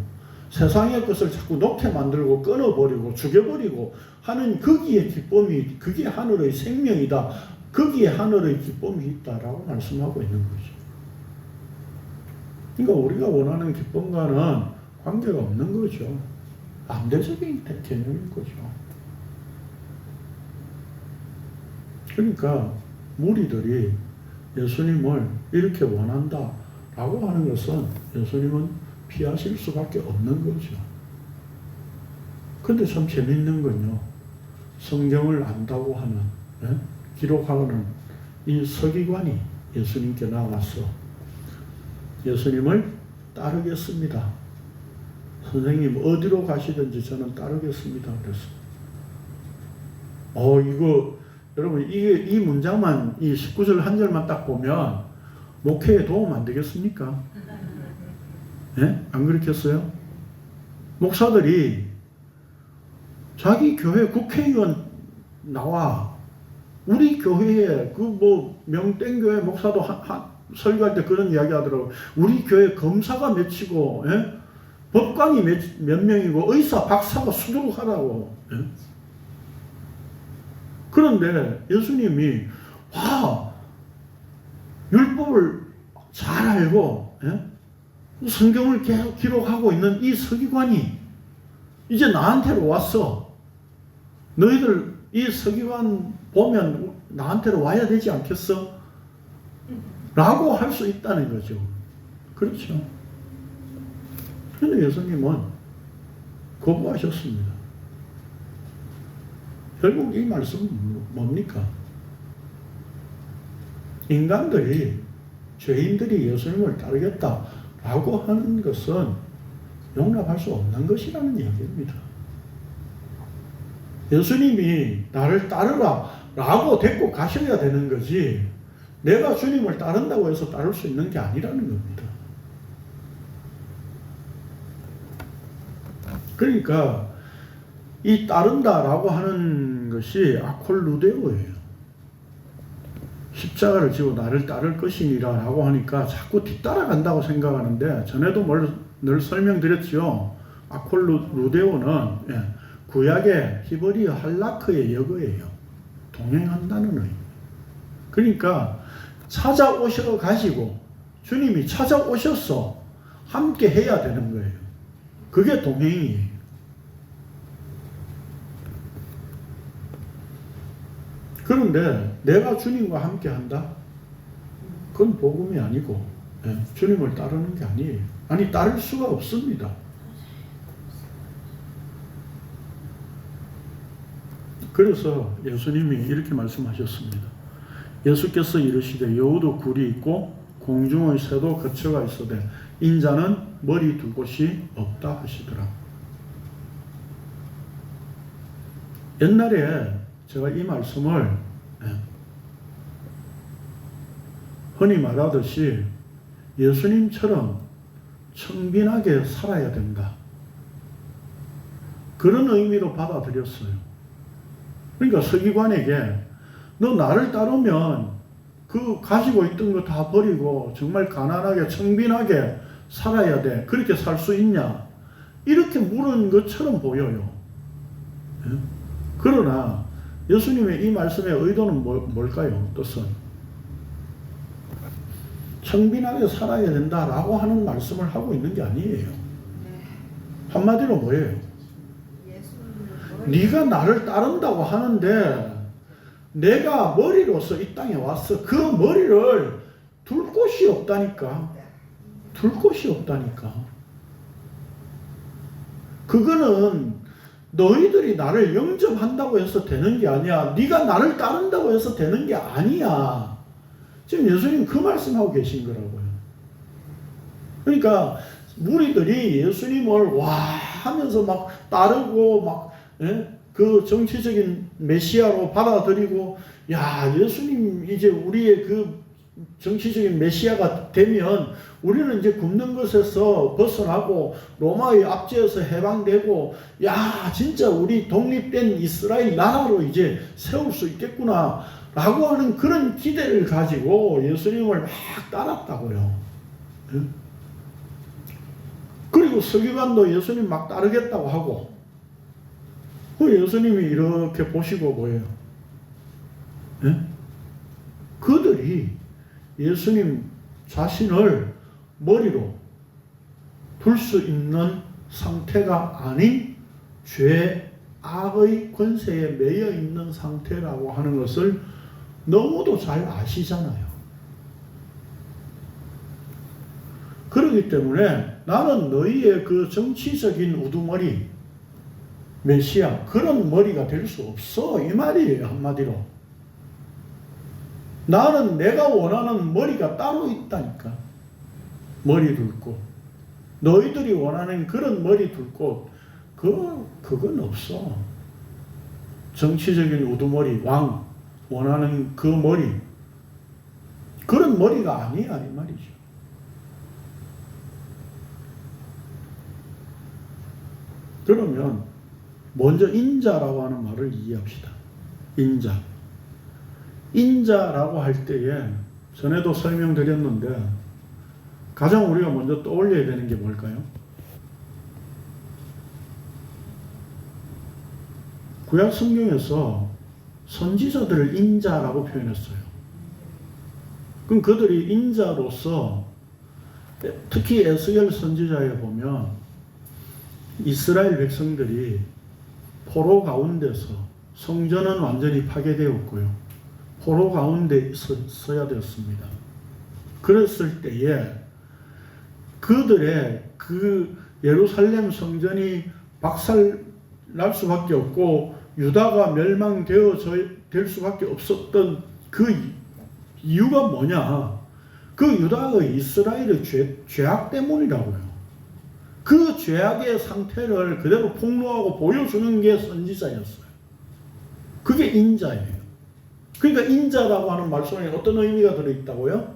세상의 것을 자꾸 녹게 만들고 끊어버리고 죽여버리고 하는 거기에 기쁨이, 그게 하늘의 생명이다. 거기에 하늘의 기쁨이 있다라고 말씀하고 있는 거죠. 그러니까 우리가 원하는 기쁨과는 관계가 없는 거죠. 반대적인 개념인 거죠. 그러니까 무리들이 예수님을 이렇게 원한다라고 하는 것은 예수님은 피하실 수밖에 없는 거죠. 근데 참 재밌는 건요. 성경을 안다고 하는 기록하는 이 서기관이 예수님께 나와서 예수님을 따르겠습니다. 선생님 어디로 가시든지 저는 따르겠습니다. 그랬어. 이거 여러분 이 문장만 이 19절 한 절만 딱 보면 목회에 도움 안 되겠습니까? 네? 안 그렇겠어요? 목사들이 자기 교회 국회의원 나와 우리 교회에 그 뭐 명땡교회 목사도 설교할 때 그런 이야기 하더라고요. 우리 교회 검사가 몇이고 법관이 몇 명이고 의사 박사가 수두룩하다고. 그런데 예수님이 율법을 잘 알고 성경을 계속 기록하고 있는 이 서기관이 이제 나한테로 왔어. 너희들 이 서기관 보면 나한테로 와야 되지 않겠어? 라고 할 수 있다는 거죠. 그렇죠. 그런데 예수님은 거부하셨습니다. 결국 이 말씀은 뭡니까? 인간들이, 죄인들이 예수님을 따르겠다라고 하는 것은 용납할 수 없는 것이라는 이야기입니다. 예수님이 나를 따르라 라고 데리고 가셔야 되는 거지 내가 주님을 따른다고 해서 따를 수 있는 게 아니라는 겁니다. 그러니까 이 따른다라고 하는 것이 아콜루데오예요. 십자가를 지고 나를 따를 것이니라 라고 하니까 자꾸 뒤따라간다고 생각하는데 전에도 늘 설명드렸죠. 아콜루데오는 구약의 히브리어 할라크의 역어예요. 동행한다는 의미. 그러니까 찾아오셔 가지고 주님이 찾아오셔서 함께 해야 되는 거예요. 그게 동행이에요. 그런데 내가 주님과 함께 한다? 그건 복음이 아니고 주님을 따르는 게 아니에요. 아니 따를 수가 없습니다. 그래서 예수님이 이렇게 말씀하셨습니다. 예수께서 이르시되 여우도 굴이 있고 공중의 새도 거처가 있으되 인자는 머리 둘 곳이 없다 하시더라. 옛날에 제가 이 말씀을 흔히 말하듯이 예수님처럼 청빈하게 살아야 된다. 그런 의미로 받아들였어요. 그러니까 서기관에게 너 나를 따르면 그 가지고 있던 거 다 버리고 정말 가난하게 청빈하게 살아야 돼. 그렇게 살 수 있냐? 이렇게 물은 것처럼 보여요. 그러나 예수님의 이 말씀의 의도는 뭘까요? 뜻은 청빈하게 살아야 된다라고 하는 말씀을 하고 있는 게 아니에요. 한마디로 뭐예요? 네가 나를 따른다고 하는데 내가 머리로서 이 땅에 왔어. 그 머리를 둘 곳이 없다니까. 둘 곳이 없다니까. 그거는 너희들이 나를 영접한다고 해서 되는 게 아니야. 네가 나를 따른다고 해서 되는 게 아니야. 지금 예수님 그 말씀하고 계신 거라고요. 그러니까 무리들이 예수님을 와 하면서 막 따르고 막 그 정치적인 메시아로 받아들이고 야 예수님 이제 우리의 그 정치적인 메시아가 되면 우리는 이제 굶는 것에서 벗어나고 로마의 압제에서 해방되고 야 진짜 우리 독립된 이스라엘 나라로 이제 세울 수 있겠구나 라고 하는 그런 기대를 가지고 예수님을 막 따랐다고요. 그리고 서기관도 예수님 막 따르겠다고 하고 그 예수님이 이렇게 보시고 뭐예요? 그들이 예수님 자신을 머리로 둘 수 있는 상태가 아닌 죄악의 권세에 매여 있는 상태라고 하는 것을 너무도 잘 아시잖아요. 그렇기 때문에 나는 너희의 그 정치적인 우두머리 메시아 그런 머리가 될 수 없어 이 말이에요. 한마디로 나는 내가 원하는 머리가 따로 있다니까. 머리 둘 곳. 너희들이 원하는 그런 머리 둘 곳 그건 없어. 정치적인 우두머리 왕 원하는 그 머리 그런 머리가 아니야 이 말이죠. 그러면 먼저 인자라고 하는 말을 이해합시다. 인자라고 할 때에 전에도 설명드렸는데 가장 우리가 먼저 떠올려야 되는 게 뭘까요? 구약 성경에서 선지자들을 인자라고 표현했어요. 그럼 그들이 인자로서 특히 에스겔 선지자에 보면 이스라엘 백성들이 포로 가운데서 성전은 완전히 파괴되었고요. 포로 가운데 있어야 되었습니다. 그랬을 때에 그들의 그 예루살렘 성전이 박살날 수밖에 없고 유다가 멸망되어 될 수밖에 없었던 그 이유가 뭐냐? 그 유다의 이스라엘의 죄악 때문이라고요. 그 죄악의 상태를 그대로 폭로하고 보여주는 게 선지자였어요. 그게 인자예요. 그러니까 인자라고 하는 말씀에 어떤 의미가 들어있다고요?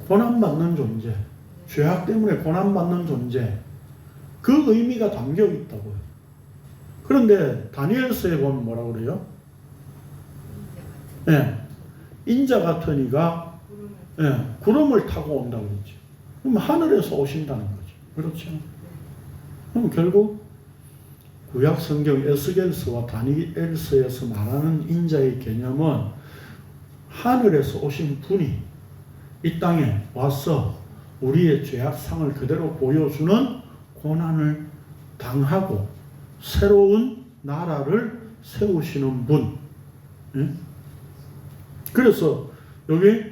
고난받는 존재. 죄악 때문에 고난받는 존재. 그 의미가 담겨 있다고요. 그런데 다니엘서에 보면 뭐라고 그래요? 인자 같은 이가 구름을 타고 온다고 그러죠. 그럼 하늘에서 오신다는 거죠. 그렇죠. 그럼 결국 구약 성경 에스겔서와 다니엘서에서 말하는 인자의 개념은 하늘에서 오신 분이 이 땅에 와서 우리의 죄악상을 그대로 보여주는 고난을 당하고 새로운 나라를 세우시는 분. 그래서 여기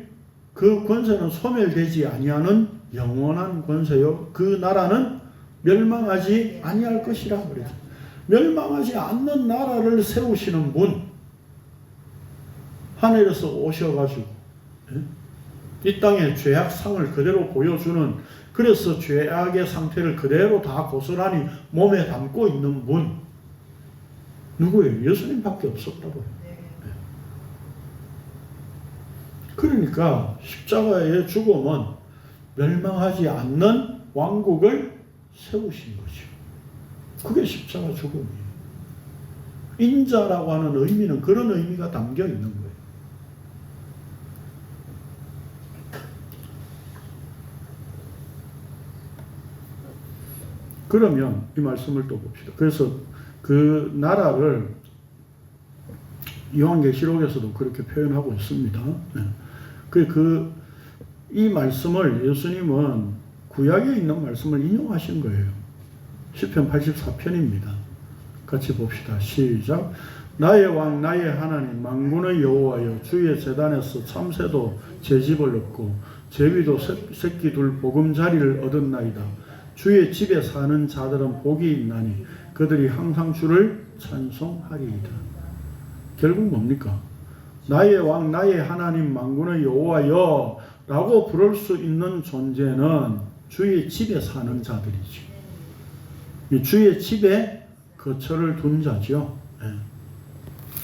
그 권세는 소멸되지 아니하는 영원한 권세요. 그 나라는 멸망하지 아니할 것이라 그러죠. 멸망하지 않는 나라를 세우시는 분. 하늘에서 오셔가지고 이 땅의 죄악상을 그대로 보여주는, 그래서 죄악의 상태를 그대로 다 고스란히 몸에 담고 있는 분. 누구예요? 예수님밖에 없었다고요. 그러니까 십자가의 죽음은 멸망하지 않는 왕국을 세우신 거죠. 그게 십자가 죽음이에요. 인자라고 하는 의미는 그런 의미가 담겨 있는 거예요. 그러면 이 말씀을 또 봅시다. 그래서 그 나라를 요한계시록에서도 그렇게 표현하고 있습니다. 이 말씀을 예수님은 구약에 있는 말씀을 인용하신 거예요. 시편 84편입니다. 같이 봅시다. 시작. 나의 왕 나의 하나님 만군의 여호와여 주의 제단에서 참새도 제 집을 얻고 제위도 새끼 둘 보금자리를 얻었나이다. 주의 집에 사는 자들은 복이 있나니 그들이 항상 주를 찬송하리이다. 결국 뭡니까? 나의 왕 나의 하나님 만군의 여호와여 라고 부를 수 있는 존재는 주의 집에 사는 자들이죠. 주의 집에 거처를 둔 자죠.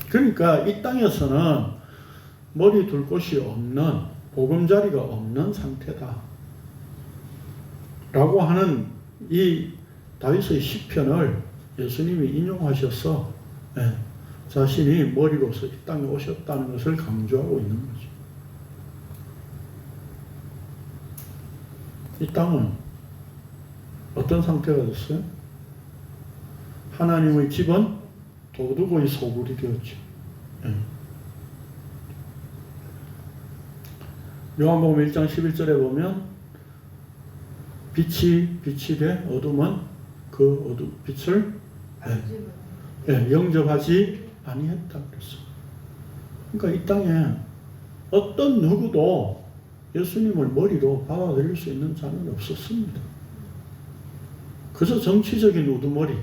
그러니까 이 땅에서는 머리 둘 곳이 없는 보금자리가 없는 상태다 라고 하는 이 다윗의 시편을 예수님이 인용하셔서 자신이 머리로서 이 땅에 오셨다는 것을 강조하고 있는 거죠. 이 땅은 어떤 상태가 됐어요? 하나님의 집은 도둑의 소굴이 되었죠. 요한복음 1장 11절에 보면 빛이 돼 어둠은 그 빛을 영접하지 아니했다 그랬어요. 그러니까 이 땅에 어떤 누구도 예수님을 머리로 받아들일 수 있는 자는 없었습니다. 그저 정치적인 우두머리를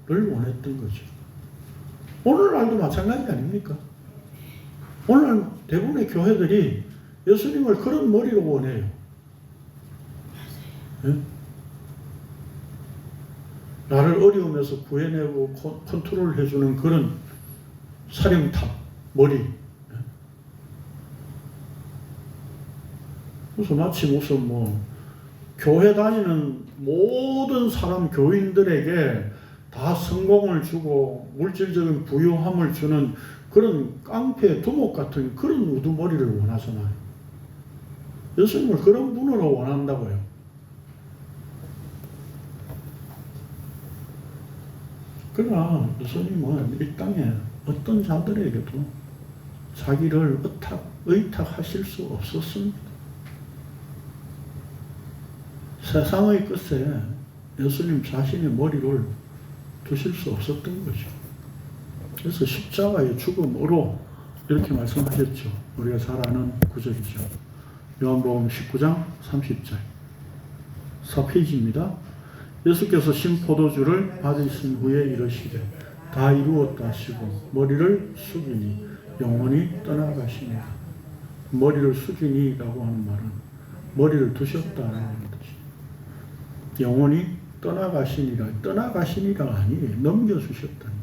원했던 거죠. 오늘날도 마찬가지 아닙니까? 오늘날 대부분의 교회들이 예수님을 그런 머리로 원해요. 나를 어려움에서 구해내고 컨트롤 해주는 그런 사령탑 머리. 그래서 마치 무슨 교회 다니는 모든 사람 교인들에게 다 성공을 주고 물질적인 부유함을 주는 그런 깡패 두목 같은 그런 우두머리를 원하잖아요. 예수님을 그런 분으로 원한다고요. 그러나 예수님은 이 땅에 어떤 자들에게도 자기를 의탁하실 수 없었습니다. 세상의 끝에 예수님 자신의 머리를 두실 수 없었던 거죠. 그래서 십자가의 죽음으로 이렇게 말씀하셨죠. 우리가 잘 아는 구절이죠. 요한복음 19장 30절 4페이지입니다. 예수께서 신포도주를 받으신 후에 이르시되 다 이루었다 하시고 머리를 숙이니 영원히 떠나가시니라. 머리를 숙이니라고 하는 말은 머리를 두셨다라는 뜻이죠. 영원히 떠나가시니라 아니에요. 넘겨주셨다니.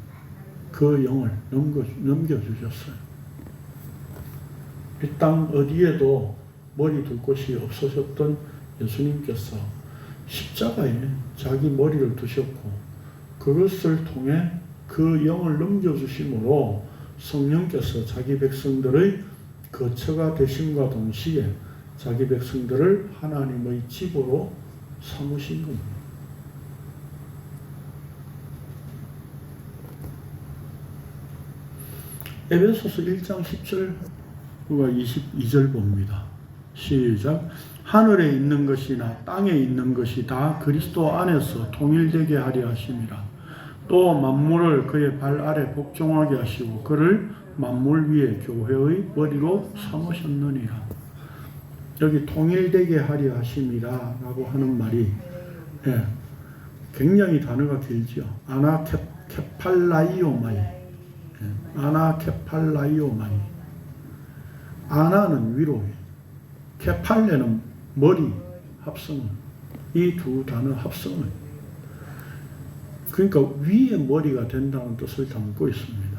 그 영을 넘겨주셨어요. 이 땅 어디에도 머리 둘 곳이 없으셨던 예수님께서 십자가에 자기 머리를 두셨고 그것을 통해 그 영을 넘겨주심으로 성령께서 자기 백성들의 거처가 되심과 동시에 자기 백성들을 하나님의 집으로 삼으신 겁니다. 에베소서 1장 10절과 22절 봅니다. 시작. 하늘에 있는 것이나 땅에 있는 것이 다 그리스도 안에서 통일되게 하려 하심이라. 또 만물을 그의 발 아래 복종하게 하시고 그를 만물 위에 교회의 머리로 삼으셨느니라. 여기 통일되게 하려 하심이라 라고 하는 말이 굉장히 단어가 길죠. 아나케팔라이오마이. 아나케팔라이오마이. 아나는 위로예요. 케팔레는 머리 합성은. 이 두 단어 합성은. 그러니까 위의 머리가 된다는 뜻을 담고 있습니다.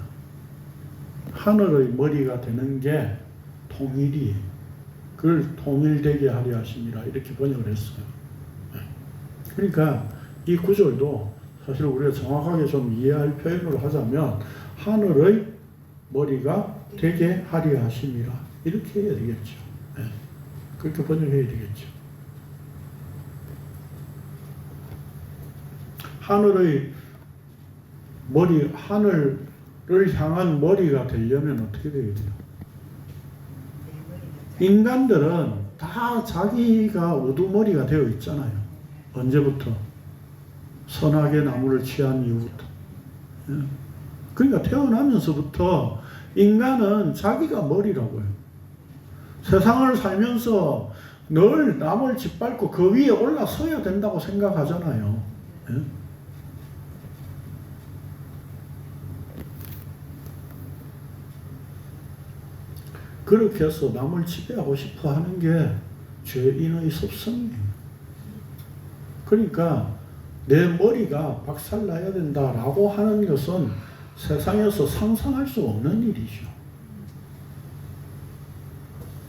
하늘의 머리가 되는 게 통일이에요. 그걸 통일되게 하려 하심이라 이렇게 번역을 했어요. 그러니까 이 구절도 사실 우리가 정확하게 좀 이해할 표현으로 하자면 하늘의 머리가 되게 하려 하심이라 이렇게 해야 되겠죠. 그렇게 번역해야 되겠죠. 하늘의 머리, 하늘을 향한 머리가 되려면 어떻게 되어야 돼요? 인간들은 다 자기가 우두머리가 되어 있잖아요. 언제부터? 선악의 나무를 취한 이후부터. 그러니까 태어나면서부터 인간은 자기가 머리라고요. 세상을 살면서 늘 남을 짓밟고 그 위에 올라서야 된다고 생각하잖아요. 그렇게 해서 남을 지배하고 싶어 하는 게 죄인의 습성이에요. 그러니까 내 머리가 박살나야 된다라고 하는 것은 세상에서 상상할 수 없는 일이죠.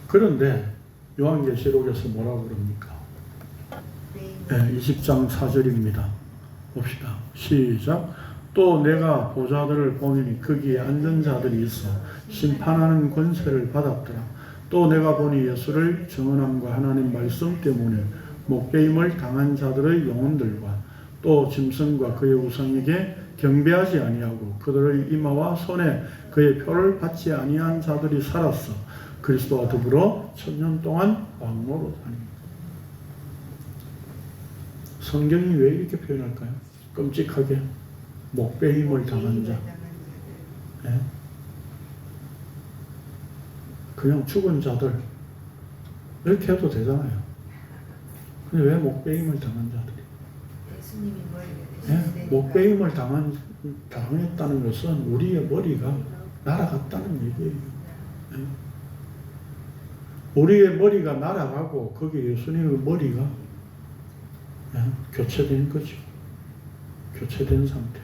그런데 요한계시록에서 뭐라고 그럽니까? 20장 4절입니다. 봅시다. 시작. 또 내가 보좌들을 보니 거기에 앉은 자들이 있어 심판하는 권세를 받았더라. 또 내가 보니 예수를 증언함과 하나님 말씀 때문에 목배임을 당한 자들의 영혼들과 또 짐승과 그의 우상에게 경배하지 아니하고 그들의 이마와 손에 그의 표를 받지 아니한 자들이 살았어 그리스도와 더불어 1000년 동안 왕노로 다니. 성경이 왜 이렇게 표현할까요? 끔찍하게 목배임을 당한 자. 네? 그냥 죽은 자들 이렇게 해도 되잖아요. 근데 왜 목배임을 당한 자들이? 네? 목배임을 당했다는 것은 우리의 머리가 날아갔다는 얘기예요. 네? 우리의 머리가 날아가고 거기에 예수님의 머리가 교체된 거죠. 교체된 상태.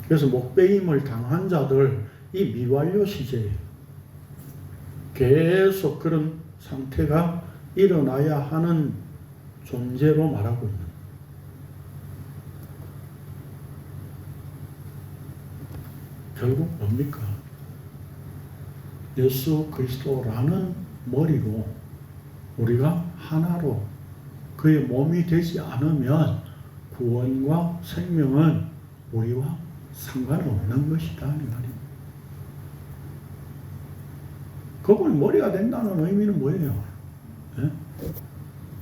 그래서 목배임을 당한 자들 이 미완료 시제예요. 계속 그런 상태가 일어나야 하는 존재로 말하고 있는. 결국 뭡니까? 예수 그리스도라는 머리로 우리가 하나로 그의 몸이 되지 않으면 구원과 생명은 우리와 상관없는 것이다 이 말입니다. 그분이 머리가 된다는 의미는 뭐예요? 네?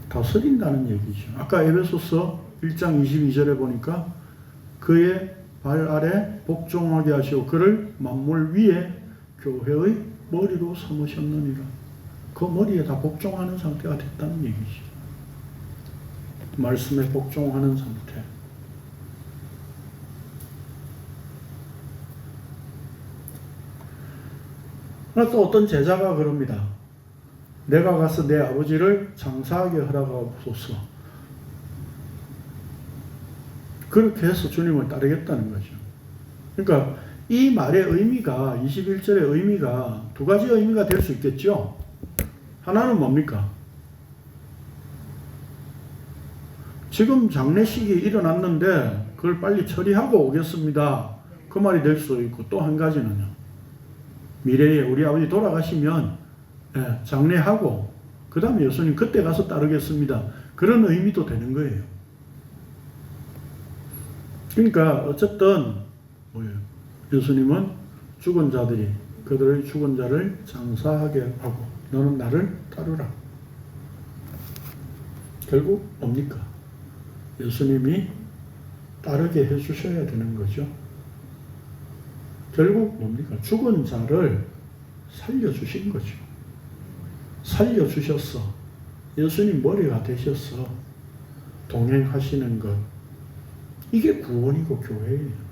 다스린다는 얘기죠. 아까 에베소서 1장 22절에 보니까 그의 발 아래 복종하게 하시고 그를 만물 위에 교회의 머리로 삼으셨느니라. 그 머리에 다 복종하는 상태가 됐다는 얘기죠. 말씀에 복종하는 상태. 또 어떤 제자가 그럽니다. 내가 가서 내 아버지를 장사하게 허락하옵소서. 그렇게 해서 주님을 따르겠다는 거죠. 그러니까 이 말의 의미가 21절의 의미가 두 가지 의미가 될 수 있겠죠. 하나는 뭡니까? 지금 장례식이 일어났는데 그걸 빨리 처리하고 오겠습니다. 그 말이 될 수 있고 또 한 가지는요. 미래에 우리 아버지 돌아가시면 장례하고 그 다음에 예수님 그때 가서 따르겠습니다. 그런 의미도 되는 거예요. 그러니까 어쨌든 뭐예요? 예수님은 죽은 자들이 그들의 죽은 자를 장사하게 하고 너는 나를 따르라. 결국 뭡니까? 예수님이 따르게 해주셔야 되는 거죠. 결국 뭡니까? 죽은 자를 살려주신 거죠. 살려주셔서 예수님 머리가 되셔서 동행하시는 것. 이게 구원이고 교회예요.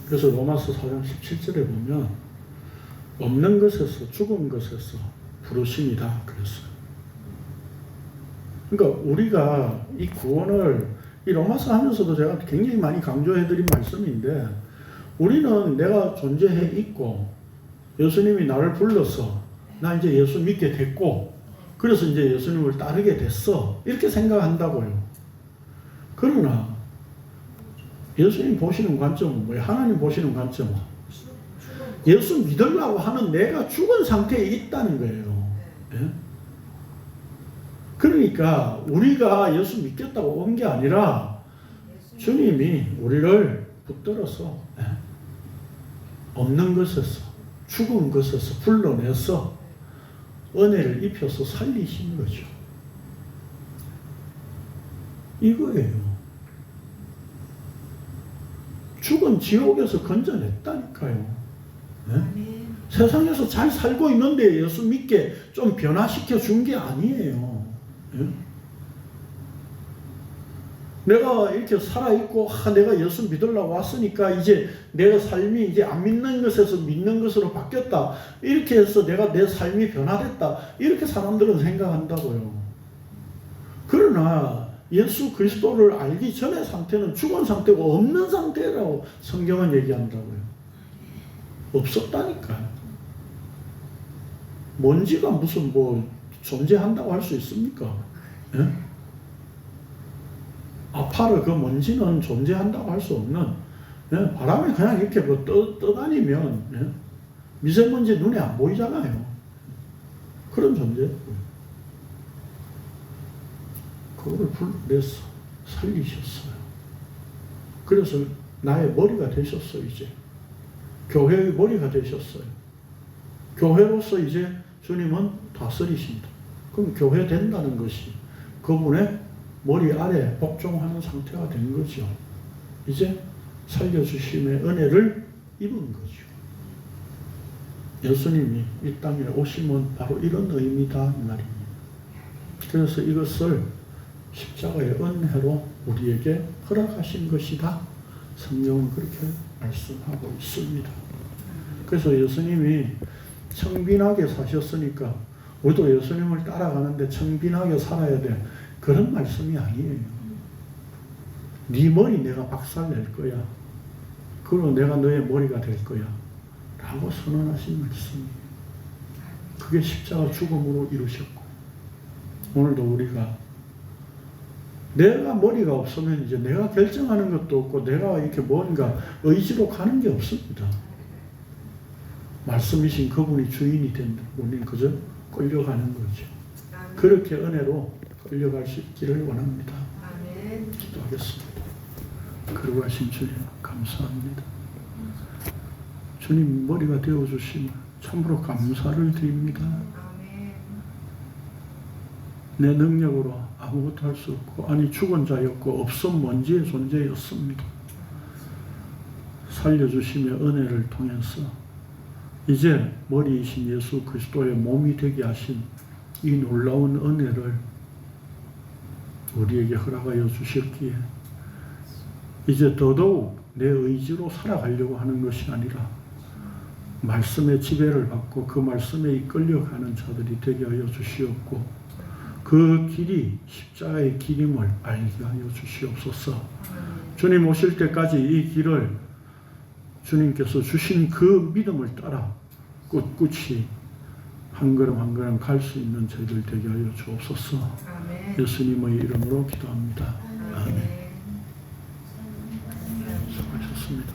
그래서 로마서 4장 17절에 보면 없는 것에서 죽은 것에서 부르심이다 그랬어요. 그러니까 우리가 이 구원을 이 로마서 하면서도 제가 굉장히 많이 강조해드린 말씀인데, 우리는 내가 존재해 있고 예수님이 나를 불러서 나 이제 예수 믿게 됐고 그래서 이제 예수님을 따르게 됐어 이렇게 생각한다고요. 그러나 예수님 보시는 관점은 뭐예요? 하나님 보시는 관점은 예수 믿으려고 하는 내가 죽은 상태에 있다는 거예요. 예? 그러니까 우리가 예수 믿겠다고 온 게 아니라 주님이 우리를 붙들어서 없는 것에서 죽은 것에서 불러내서 은혜를 입혀서 살리신 거죠. 이거예요. 죽은 지옥에서 건져냈다니까요. 네? 세상에서 잘 살고 있는데 예수 믿게 좀 변화시켜 준 게 아니에요. 네? 내가 이렇게 살아있고, 내가 예수 믿으려고 왔으니까 이제 내 삶이 이제 안 믿는 것에서 믿는 것으로 바뀌었다. 이렇게 해서 내가 내 삶이 변화됐다. 이렇게 사람들은 생각한다고요. 그러나 예수 그리스도를 알기 전의 상태는 죽은 상태고 없는 상태라고 성경은 얘기한다고요. 없었다니까요. 먼지가 무슨 뭐 존재한다고 할 수 있습니까? 예? 아파르 그 먼지는 존재한다고 할 수 없는, 예? 바람에 그냥 이렇게 뭐 떠다니면, 예? 미세먼지 눈에 안 보이잖아요. 그런 존재. 그거를 불러내서 살리셨어요. 그래서 나의 머리가 되셨어요. 이제 교회의 머리가 되셨어요. 교회로서 이제 주님은 다스리십니다. 그럼 교회 된다는 것이 그분의 머리 아래 복종하는 상태가 된 거죠. 이제 살려주심의 은혜를 입은 거죠. 예수님이 이 땅에 오심은 바로 이런 의미다 이 말입니다. 그래서 이것을 십자가의 은혜로 우리에게 허락하신 것이다. 성경은 그렇게 말씀하고 있습니다. 그래서 예수님이 청빈하게 사셨으니까 우리도 예수님을 따라가는데 청빈하게 살아야 돼. 그런 말씀이 아니에요. 네 머리 내가 박살낼 거야. 그리고 내가 너의 머리가 될 거야. 라고 선언하신 말씀이에요. 그게 십자가 죽음으로 이루셨고, 오늘도 우리가 내가 머리가 없으면 이제 내가 결정하는 것도 없고 내가 이렇게 뭔가 의지로 가는 게 없습니다. 말씀이신 그분이 주인이 된다. 우리는 그저 끌려가는 거죠. 그렇게 은혜로 끌려갈 수 있기를 원합니다. 아멘. 기도하겠습니다. 거룩하신 주님 감사합니다. 주님 머리가 되어주심을 참으로 감사를 드립니다. 아멘. 내 능력으로 아무것도 할 수 없고, 아니 죽은 자였고 없음 먼지의 존재였습니다. 살려주심의 은혜를 통해서 이제 머리이신 예수 그리스도의 몸이 되게 하신 이 놀라운 은혜를 우리에게 허락하여 주셨기에 이제 더더욱 내 의지로 살아가려고 하는 것이 아니라 말씀의 지배를 받고 그 말씀에 이끌려가는 자들이 되게 하여 주시옵고, 그 길이 십자가의 길임을 알게 하여 주시옵소서. 주님 오실 때까지 이 길을 주님께서 주신 그 믿음을 따라 꿋꿋이 한 걸음 한 걸음 갈 수 있는 저희들 되게 하여 주옵소서. 아멘. 예수님의 이름으로 기도합니다. 아멘. 수고하셨습니다.